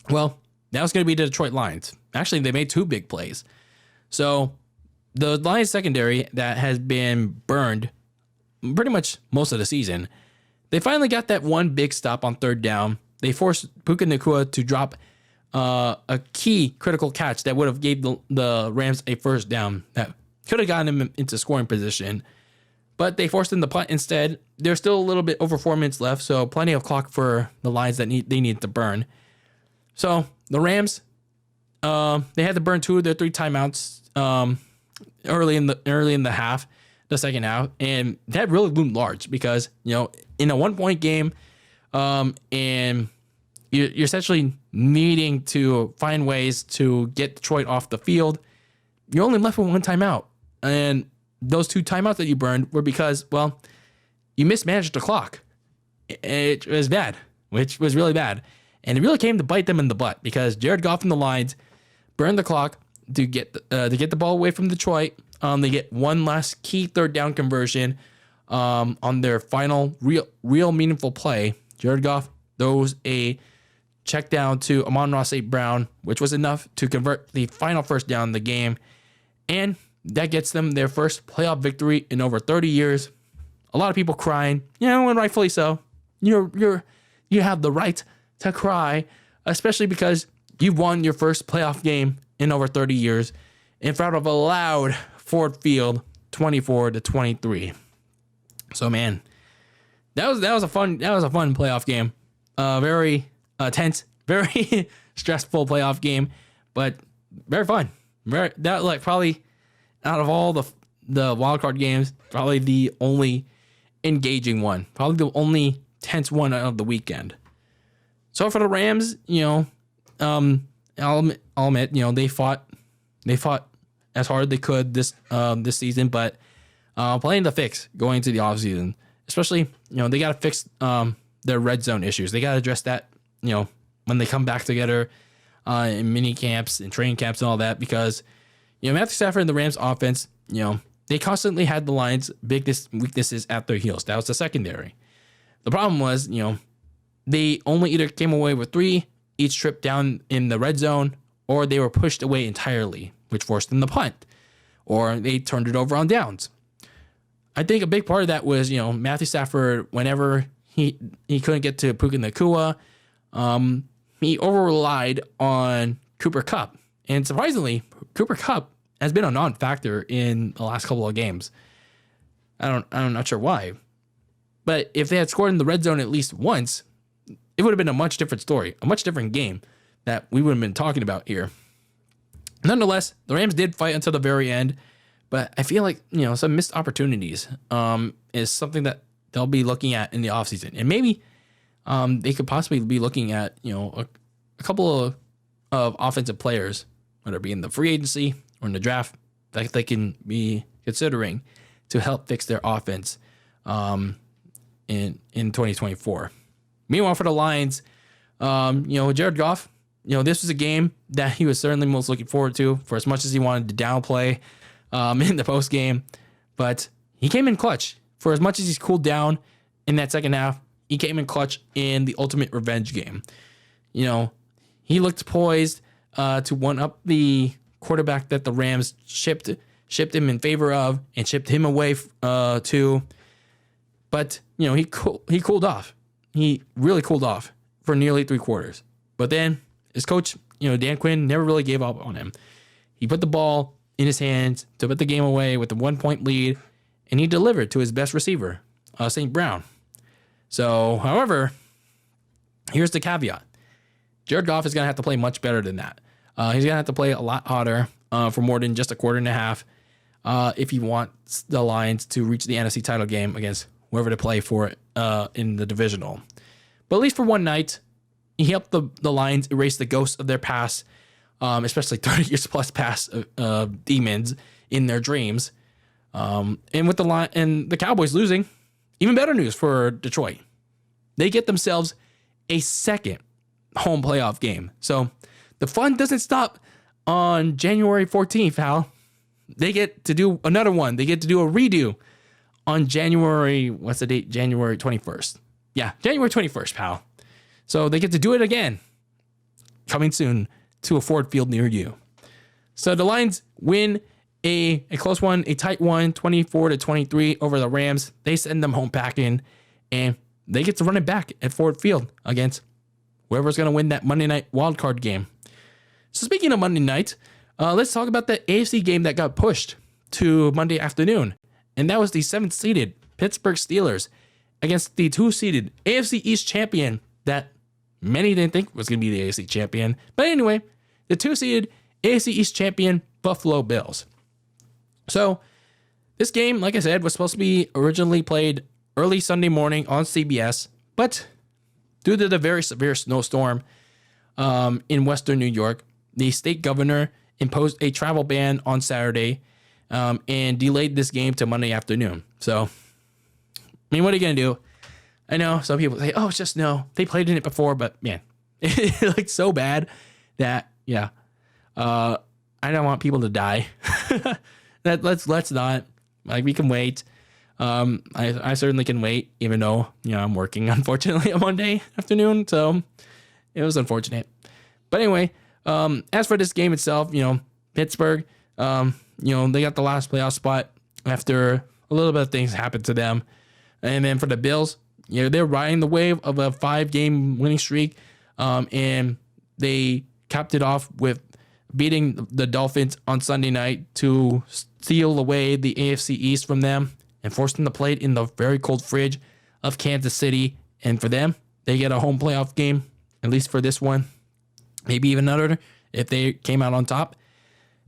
Speaker 1: well, that was going to be the Detroit Lions. Actually, they made 2 big plays. So the Lions secondary that has been burned pretty much most of the season, they finally got that one big stop on third down. They forced Puka Nacua to drop a key critical catch that would have gave the Rams a first down that could have gotten them into scoring position. But they forced them to punt instead. There's still a little bit over 4 minutes left, so plenty of clock for the Lions that they need to burn. So the Rams, they had to burn 2 of their 3 timeouts early in the half, the second half, and that really loomed large because in a 1-point game, and you're essentially needing to find ways to get Detroit off the field. You're only left with 1 timeout, and those 2 timeouts that you burned were because, well, you mismanaged the clock. It was bad, which was really bad. And it really came to bite them in the butt because Jared Goff and the Lions burned the clock to get the ball away from Detroit. They get one last key third down conversion on their final real meaningful play. Jared Goff throws a check down to Amon-Ra St. Brown, which was enough to convert the final first down in the game. And that gets them their first playoff victory in over 30 years. A lot of people crying, and rightfully so. You have the right to cry, especially because you've won your first playoff game in over 30 years in front of a loud Ford Field, 24-23. So man, that was a fun playoff game. Very tense, very stressful playoff game, but very fun. Probably out of all the wild card games, probably the only engaging one, probably the only tense one of the weekend. So for the Rams, I'll admit, they fought as hard as they could this season, but plenty to fix going into the offseason. Especially, they got to fix their red zone issues. They got to address that, when they come back together in mini camps and training camps and all that, because Matthew Stafford and the Rams offense, they constantly had the Lions' biggest weaknesses at their heels. That was the secondary. The problem was, they only either came away with 3 each trip down in the red zone, or they were pushed away entirely, which forced them to punt, or they turned it over on downs. I think a big part of that was, Matthew Stafford, whenever he couldn't get to Puka Nacua, he over-relied on Cooper Kupp. And surprisingly, Cooper Kupp has been a non-factor in the last couple of games. I'm not sure why. But if they had scored in the red zone at least once, it would have been a much different story, a much different game that we would have been talking about here. Nonetheless, the Rams did fight until the very end, but I feel like, some missed opportunities is something that they'll be looking at in the offseason. And maybe they could possibly be looking at, a couple of offensive players, whether it be in the free agency or in the draft, that they can be considering to help fix their offense in 2024. Meanwhile, for the Lions, Jared Goff, this was a game that he was certainly most looking forward to, for as much as he wanted to downplay in the post game. But he came in clutch. For as much as he's cooled down in that second half, he came in clutch in the ultimate revenge game. He looked poised to one-up the quarterback that the Rams shipped him in favor of and shipped him away to. But, he cooled off. He really cooled off for nearly 3 quarters. But then his coach, Dan Quinn, never really gave up on him. He put the ball in his hands to put the game away with a 1-point lead, and he delivered to his best receiver, St. Brown. So, however, here's the caveat. Jared Goff is going to have to play much better than that. He's going to have to play a lot harder for more than just a quarter and a half if he wants the Lions to reach the NFC title game against whoever to play for in the divisional. But at least for one night, he helped the Lions erase the ghosts of their past, especially 30 years plus past demons in their dreams. And with the Cowboys losing, even better news for Detroit. They get themselves a second home playoff game. So the fun doesn't stop on January 14th, Hal. They get to do another one. They get to do a redo on January, what's the date? January 21st. Yeah, January 21st, pal. So they get to do it again. Coming soon to a Ford Field near you. So the Lions win a close one, a tight one, 24-23 over the Rams. They send them home packing, and they get to run it back at Ford Field against whoever's going to win that Monday night wildcard game. So speaking of Monday night, let's talk about the AFC game that got pushed to Monday afternoon. And that was the 7th seeded Pittsburgh Steelers against the 2 seeded AFC East champion that many didn't think was going to be the AFC champion. But anyway, the 2 seeded AFC East champion Buffalo Bills. So this game, like I said, was supposed to be originally played early Sunday morning on CBS, but due to the very severe snowstorm in Western New York, the state governor imposed a travel ban on Saturday and delayed this game to Monday afternoon. So, I mean, what are you going to do? I know some people say, oh, it's just snow. They played in it before, but man, it looked so bad that, yeah, I don't want people to die. Let's not. Like, we can wait. I certainly can wait, even though, I'm working, unfortunately, on Monday afternoon. So it was unfortunate. But anyway, as for this game itself, Pittsburgh, they got the last playoff spot after a little bit of things happened to them. And then for the Bills, they're riding the wave of a 5-game winning streak. And they capped it off with beating the Dolphins on Sunday night to steal away the AFC East from them and force them to play it in the very cold fridge of Kansas City. And for them, they get a home playoff game, at least for this one, maybe even another if they came out on top.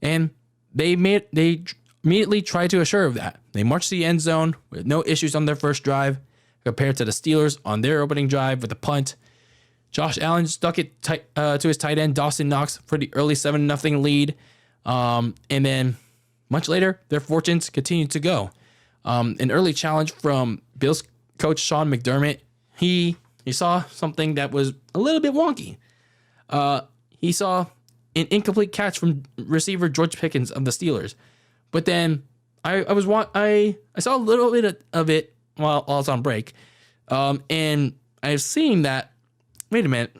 Speaker 1: And they immediately tried to assure of that. They marched to the end zone with no issues on their first drive compared to the Steelers on their opening drive with a punt. Josh Allen stuck it to his tight end, Dawson Knox, for the early 7-0 lead. And then much later, their fortunes continued to go. An early challenge from Bills coach Sean McDermott. He saw something that was a little bit wonky. He saw an incomplete catch from receiver George Pickens of the Steelers. But then I saw a little bit of it while I was on break. And I've seen that, wait a minute,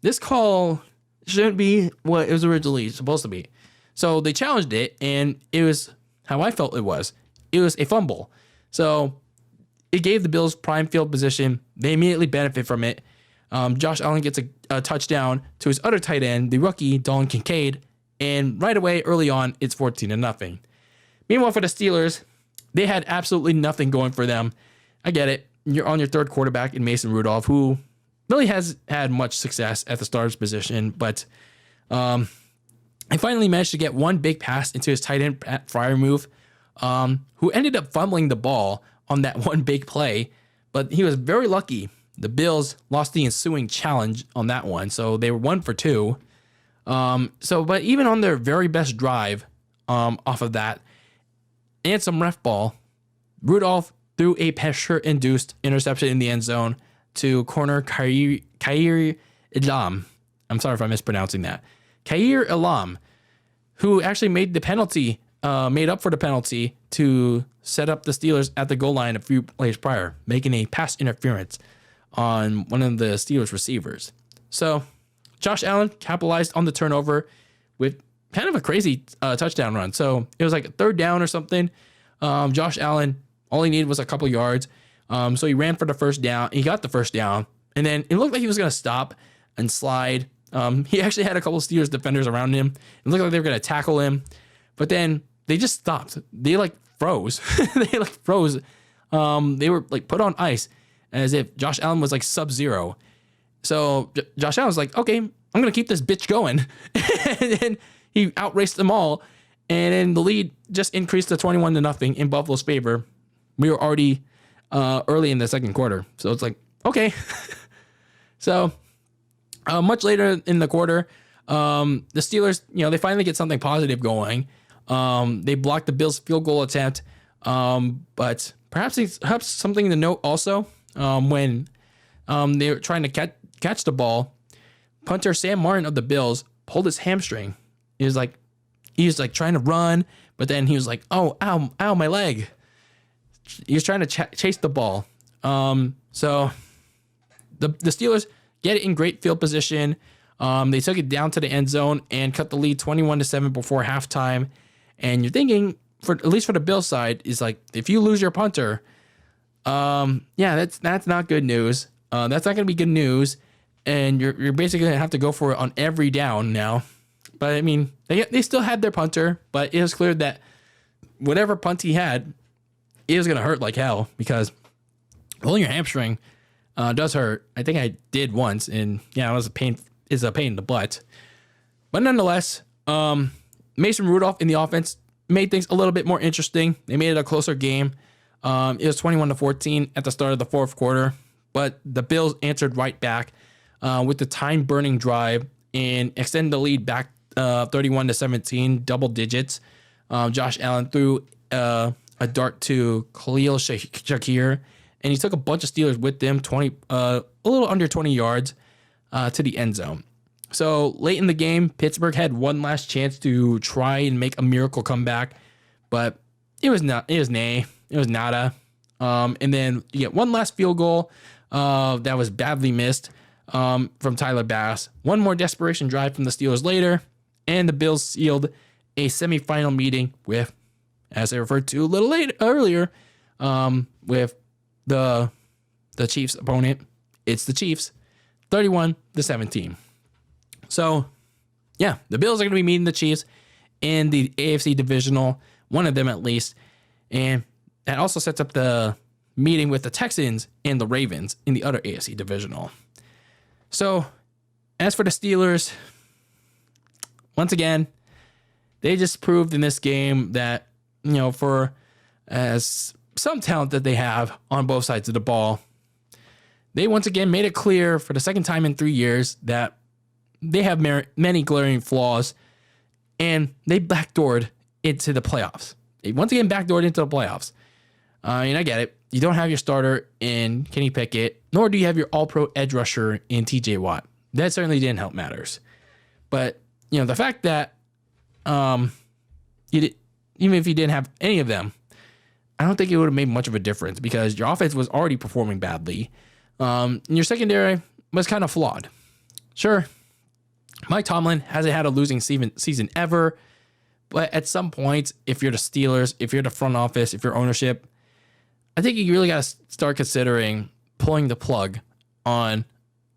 Speaker 1: this call shouldn't be what it was originally supposed to be. So they challenged it, and it was how I felt it was. It was a fumble. So it gave the Bills prime field position. They immediately benefit from it. Josh Allen gets a touchdown to his other tight end, the rookie, Dalton Kincaid. And right away, early on, it's 14-0. Meanwhile, for the Steelers, they had absolutely nothing going for them. I get it. You're on your third quarterback in Mason Rudolph, who really has had much success at the starter's position. But I finally managed to get one big pass into his tight end, Pat Freiermuth, who ended up fumbling the ball on that one big play. But he was very lucky. The Bills lost the ensuing challenge on that one, so they were 1 for 2. But even on their very best drive off of that, and some ref ball, Rudolph threw a pressure-induced interception in the end zone to corner Khair Elam. I'm sorry if I'm mispronouncing that. Khair Elam, who actually made up for the penalty to set up the Steelers at the goal line a few plays prior, making a pass interference on one of the Steelers receivers. So Josh Allen capitalized on the turnover with kind of a crazy touchdown run. So it was like a 3rd down or something. Josh Allen, all he needed was a couple yards. So he ran for the first down. He got the first down. And then it looked like he was going to stop and slide. He actually had a couple of Steelers defenders around him. It looked like they were going to tackle him. But then they just stopped. They froze. They froze. They were put on ice as if Josh Allen was sub-zero. So Josh Allen was like, okay, I'm going to keep this bitch going. And then he outraced them all. And then the lead just increased to 21-0 in Buffalo's favor. We were already early in the second quarter. So it's like, okay. So much later in the quarter, the Steelers, they finally get something positive going. They blocked the Bills' field goal attempt. But perhaps something to note also, when they were trying to catch the ball, punter Sam Martin of the Bills pulled his hamstring. He was trying to run, but then he was like, oh, ow, my leg. He was trying to chase the ball. So the Steelers get it in great field position. They took it down to the end zone and cut the lead 21-7 before halftime. And you're thinking, at least for the Bills side, is if you lose your punter, that's not good news. That's not going to be good news. And you're basically going to have to go for it on every down now. But I mean, they still had their punter, but it was clear that whatever punt he had, it was going to hurt like hell because pulling your hamstring does hurt. I think I did once, and yeah, it was a pain. It's a pain in the butt. But nonetheless, Mason Rudolph in the offense made things a little bit more interesting. They made it a closer game. It was 21-14 at the start of the fourth quarter, but the Bills answered right back with the time-burning drive and extended the lead back 31-17, double digits. Josh Allen threw a dart to Khalil Shakir, and he took a bunch of Steelers with them, a little under 20 yards to the end zone. So late in the game, Pittsburgh had one last chance to try and make a miracle comeback, but it was nada. And then you get one last field goal that was badly missed from Tyler Bass. One more desperation drive from the Steelers later, and the Bills sealed a semifinal meeting with, as I referred to a little earlier, with the Chiefs opponent. It's the Chiefs, 31-17. So, yeah, the Bills are going to be meeting the Chiefs in the AFC divisional, one of them at least. And that also sets up the meeting with the Texans and the Ravens in the other AFC divisional. So, as for the Steelers, once again, they just proved in this game that, for as some talent that they have on both sides of the ball, they once again made it clear for the second time in 3 years that they have many glaring flaws, and they backdoored into the playoffs. They once again backdoored into the playoffs. And I get it. You don't have your starter in Kenny Pickett, nor do you have your all-pro edge rusher in TJ Watt. That certainly didn't help matters. But, the fact that even if you didn't have any of them, I don't think it would have made much of a difference because your offense was already performing badly. And your secondary was kind of flawed. Sure, Mike Tomlin hasn't had a losing season ever, but at some point, if you're the Steelers, if you're the front office, if you're ownership, I think you really got to start considering pulling the plug on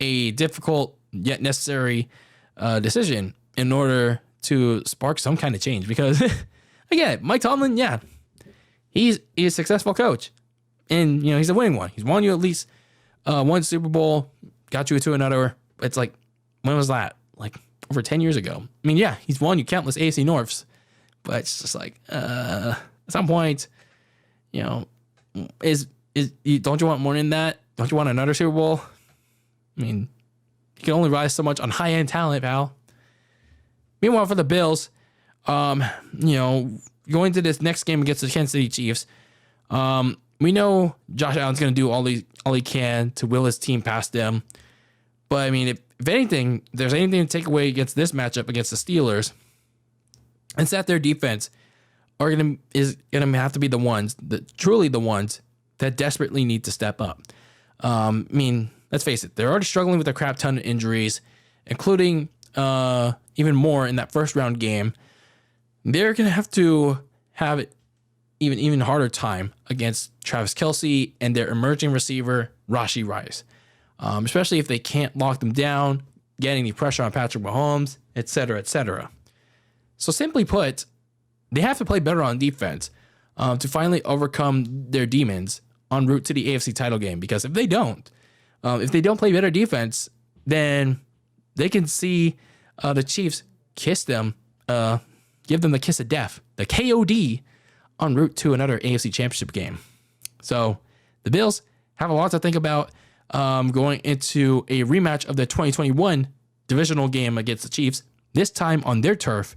Speaker 1: a difficult yet necessary decision in order to spark some kind of change. Because, again, Mike Tomlin, yeah, he's a successful coach. And, he's a winning one. He's won you at least one Super Bowl, got you to another. It's like, when was that? Like over 10 years ago. I mean, yeah, he's won you countless AFC Norths, but it's just like, at some point, don't you want more than that? Don't you want another Super Bowl? I mean, you can only rise so much on high-end talent, pal. Meanwhile, for the Bills, going to this next game against the Kansas City Chiefs, we know Josh Allen's going to do all he can to will his team past them. But, I mean, if anything, there's anything to take away against this matchup against the Steelers, it's that their defense is going to have to be truly the ones that desperately need to step up. I mean, let's face it, they're already struggling with a crap ton of injuries, including even more in that first round game. They're going to have it even harder time against Travis Kelce and their emerging receiver, Rashee Rice. Especially if they can't lock them down, get any pressure on Patrick Mahomes, et cetera, et cetera. So simply put, they have to play better on defense to finally overcome their demons en route to the AFC title game. Because if they don't play better defense, then they can see the Chiefs kiss them, give them the kiss of death, the KOD, en route to another AFC championship game. So the Bills have a lot to think about going into a rematch of the 2021 divisional game against the Chiefs, this time on their turf.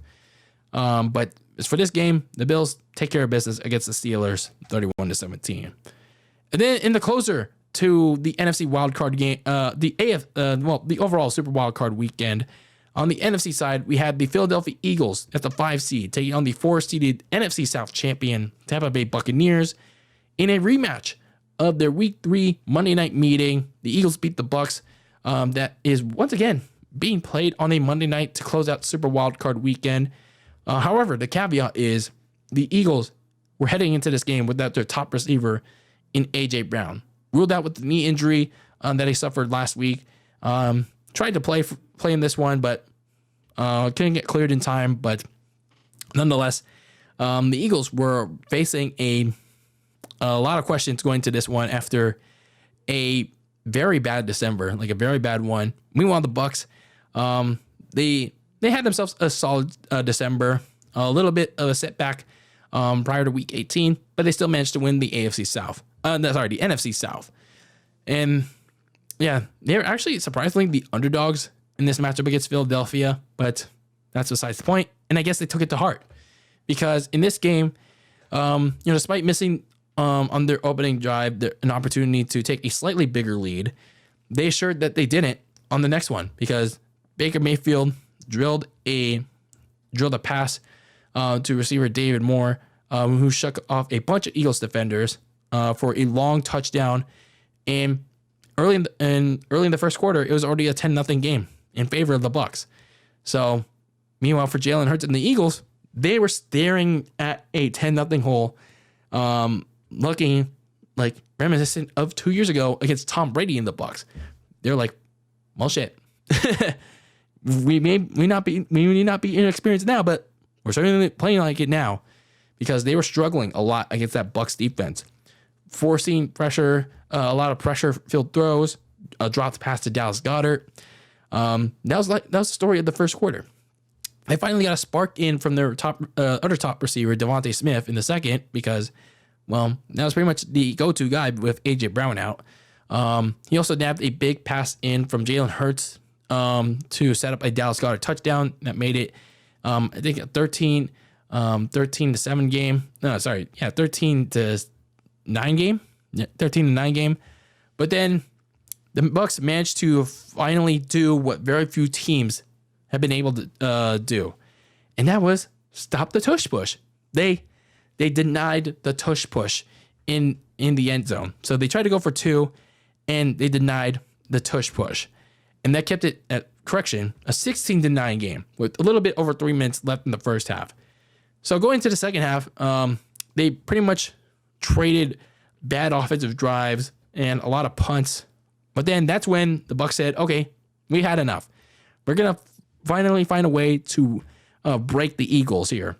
Speaker 1: But as for this game, the Bills take care of business against the Steelers, 31-17. And then in the closer to the NFC wildcard game, the overall Super Wildcard weekend, on the NFC side, we had the Philadelphia Eagles at the 5 seed taking on the 4-seeded NFC South champion Tampa Bay Buccaneers in a rematch of their Week 3 Monday night meeting. The Eagles beat the Bucs. That is once again being played on a Monday night to close out Super Wildcard weekend. However, the caveat is the Eagles were heading into this game without their top receiver in A.J. Brown. Ruled out with the knee injury that he suffered last week. Tried to play in this one, but Couldn't get cleared in time, but nonetheless, the Eagles were facing a lot of questions going to this one after a very bad December, like a very bad one. Meanwhile, the Bucks, they had themselves a solid December, a little bit of a setback prior to Week 18, but they still managed to win the AFC South. The NFC South, and yeah, they're actually surprisingly the underdogs in this matchup against Philadelphia, but that's besides the point. And I guess they took it to heart because in this game, despite missing on their opening drive an opportunity to take a slightly bigger lead, they assured that they didn't on the next one because Baker Mayfield drilled a pass to receiver David Moore, who shook off a bunch of Eagles defenders for a long touchdown. And early in the first quarter, it was already a 10-0 game in favor of the Bucks. So, meanwhile, for Jalen Hurts and the Eagles, they were staring at a 10-0 hole, looking like reminiscent of 2 years ago against Tom Brady and the Bucks. They're like, well, shit. we may not be inexperienced now, but we're certainly playing like it now because they were struggling a lot against that Bucks defense, forcing pressure, a lot of pressure-filled throws, a dropped pass to Dallas Goedert. That was the story of the first quarter. They finally got a spark in from their other top receiver, Devontae Smith, in the second because, well, that was pretty much the go-to guy with A.J. Brown out. He also nabbed a big pass in from Jalen Hurts to set up a Dallas Goedert touchdown that made it, I think, a 13-7 game. No, sorry, yeah, 13-9 game. Yeah, 13-9 game. But then the Bucks managed to finally do what very few teams have been able to do, and that was stop the tush push. They denied the tush push in the end zone. So they tried to go for 2, and they denied the tush push, and that kept it at a 16-9 game with a little bit over 3 minutes left in the first half. So going to the second half, they pretty much traded bad offensive drives and a lot of punts. But then that's when the Bucs said, okay, we had enough. We're going to finally find a way to break the Eagles here.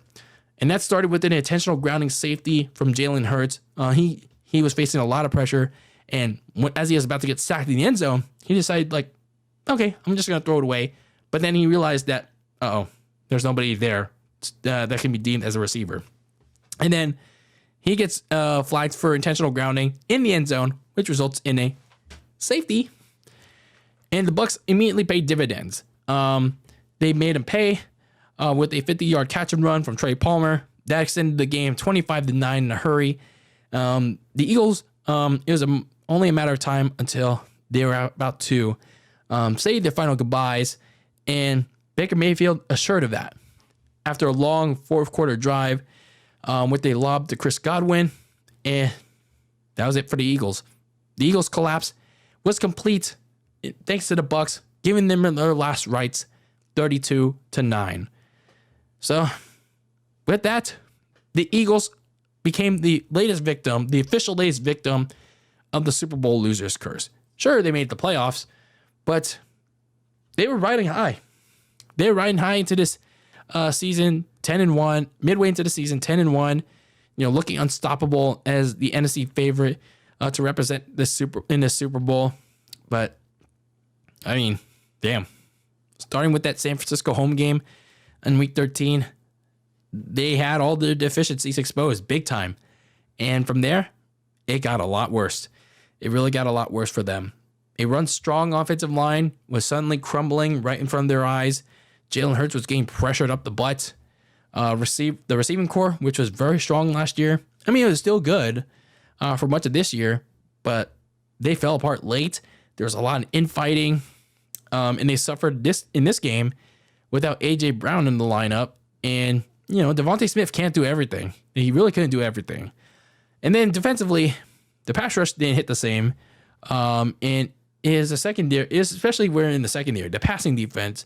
Speaker 1: And that started with an intentional grounding safety from Jalen Hurts. He was facing a lot of pressure. And as he was about to get sacked in the end zone, he decided, like, okay, I'm just going to throw it away. But then he realized that, there's nobody there that can be deemed as a receiver. And then he gets flagged for intentional grounding in the end zone, which results in a safety. And the Bucs immediately paid dividends. They made him pay with a 50-yard catch and run from Trey Palmer. That extended the game 25-9 in a hurry. The Eagles, it was only a matter of time until they were about to say their final goodbyes. And Baker Mayfield assured of that. After a long fourth quarter drive with a lob to Chris Godwin, and that was it for the Eagles. The Eagles' collapse was complete thanks to the Bucs giving them their last rites, 32-9. So, with that, the Eagles became the official latest victim of the Super Bowl losers curse. Sure, they made the playoffs, but they were riding high. They were riding high into this season, 10-1, midway into the season, 10-1, looking unstoppable as the NFC favorite to represent this Super Bowl. But I mean, damn. Starting with that San Francisco home game in Week 13, they had all their deficiencies exposed big time. And from there, it got a lot worse. It really got a lot worse for them. A run-strong offensive line was suddenly crumbling right in front of their eyes. Jalen Hurts was getting pressured up the butt. The receiving core, which was very strong last year. I mean, it was still good for much of this year, but they fell apart late. There was a lot of infighting, and they suffered in this game without A.J. Brown in the lineup. And, Devontae Smith can't do everything. He really couldn't do everything. And then defensively, the pass rush didn't hit the same. And is a secondary, especially where in the secondary, the passing defense,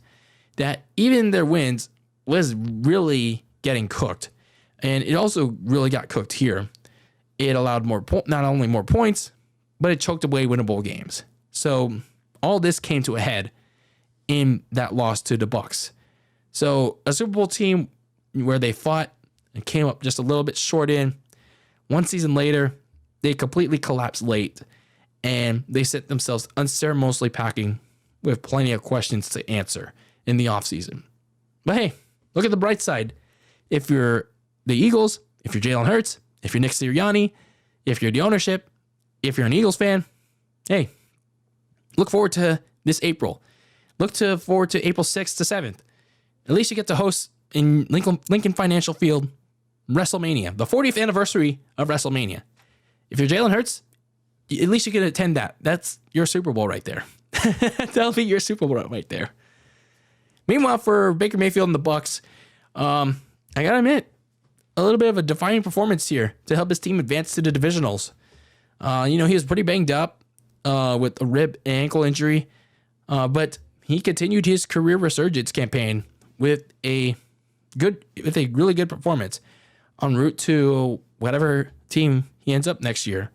Speaker 1: that even their wins was really getting cooked. And it also really got cooked here. It allowed not only more points, but it choked away winnable games. So all this came to a head in that loss to the Bucs. So a Super Bowl team where they fought and came up just a little bit short in. One season later, they completely collapsed late, and they set themselves unceremoniously packing with plenty of questions to answer in the offseason. But hey, look at the bright side. If you're the Eagles, if you're Jalen Hurts, if you're Nick Sirianni, if you're the ownership, if you're an Eagles fan, hey, look forward to this April. Forward to April 6th to 7th. At least you get to host in Lincoln Financial Field WrestleMania, the 40th anniversary of WrestleMania. If you're Jalen Hurts, at least you can attend that. That's your Super Bowl right there. That'll be your Super Bowl right there. Meanwhile, for Baker Mayfield and the Bucs, I gotta admit, a little bit of a defining performance here to help his team advance to the divisionals. He was pretty banged up with a rib and ankle injury, but he continued his career resurgence campaign with a really good performance en route to whatever team he ends up next year.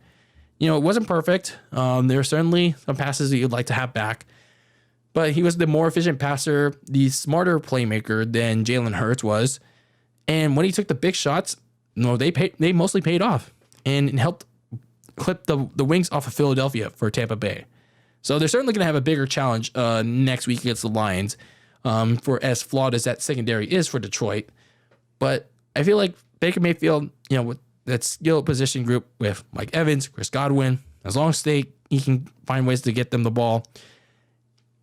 Speaker 1: It wasn't perfect. There are certainly some passes that you'd like to have back, but he was the more efficient passer, the smarter playmaker than Jalen Hurts was. And when he took the big shots, they mostly paid off and helped clip the wings off of Philadelphia for Tampa Bay. So they're certainly going to have a bigger challenge next week against the Lions, for as flawed as that secondary is for Detroit. But I feel like Baker Mayfield, with that skill position group with Mike Evans, Chris Godwin, as long as he can find ways to get them the ball,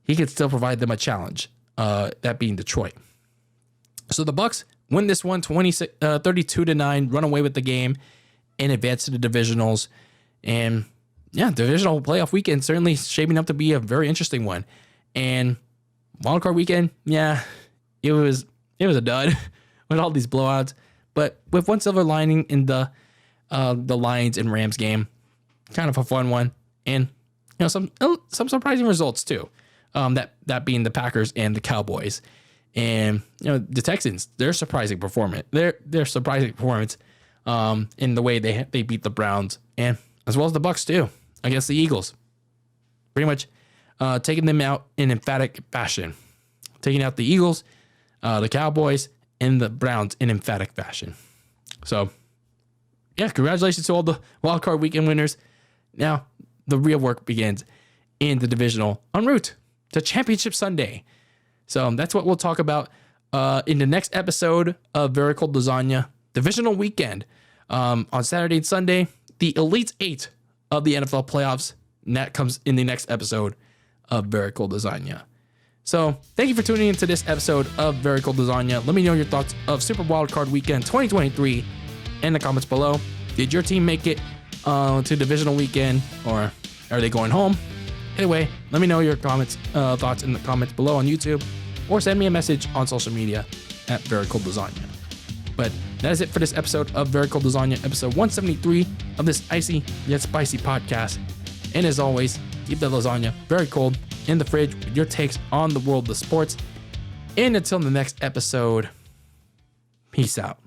Speaker 1: he can still provide them a challenge, that being Detroit. So the Bucs win this one 32-9, run away with the game, and advance to the divisionals. And yeah, divisional playoff weekend certainly shaping up to be a very interesting one. And wildcard weekend, yeah, it was a dud with all these blowouts. But with one silver lining in the Lions and Rams game, kind of a fun one, and some surprising results too. That being the Packers and the Cowboys, and the Texans, their surprising performance, their surprising performance, in the way they beat the Browns, and as well as the Bucs too against the Eagles, pretty much taking them out in emphatic fashion, taking out the Eagles, the Cowboys, and the Browns in emphatic fashion. So, yeah, congratulations to all the wildcard weekend winners. Now, the real work begins in the divisional en route to Championship Sunday. So that's what we'll talk about in the next episode of Very Cold Lasagna. Divisional weekend on Saturday and Sunday, the Elite Eight of the NFL playoffs. And that comes in the next episode of Very Cold Lasagna. So thank you for tuning into this episode of Very Cold Lasagna. Let me know your thoughts of Super Wildcard Weekend 2023 in the comments below. Did your team make it to divisional weekend, or are they going home? Anyway, let me know your thoughts in the comments below on YouTube, or send me a message on social media at Very Cold Lasagna. But that is it for this episode of Very Cold Lasagna, episode 173 of this icy yet spicy podcast. And as always, keep the lasagna very cold in the fridge with your takes on the world of sports. And until the next episode, peace out.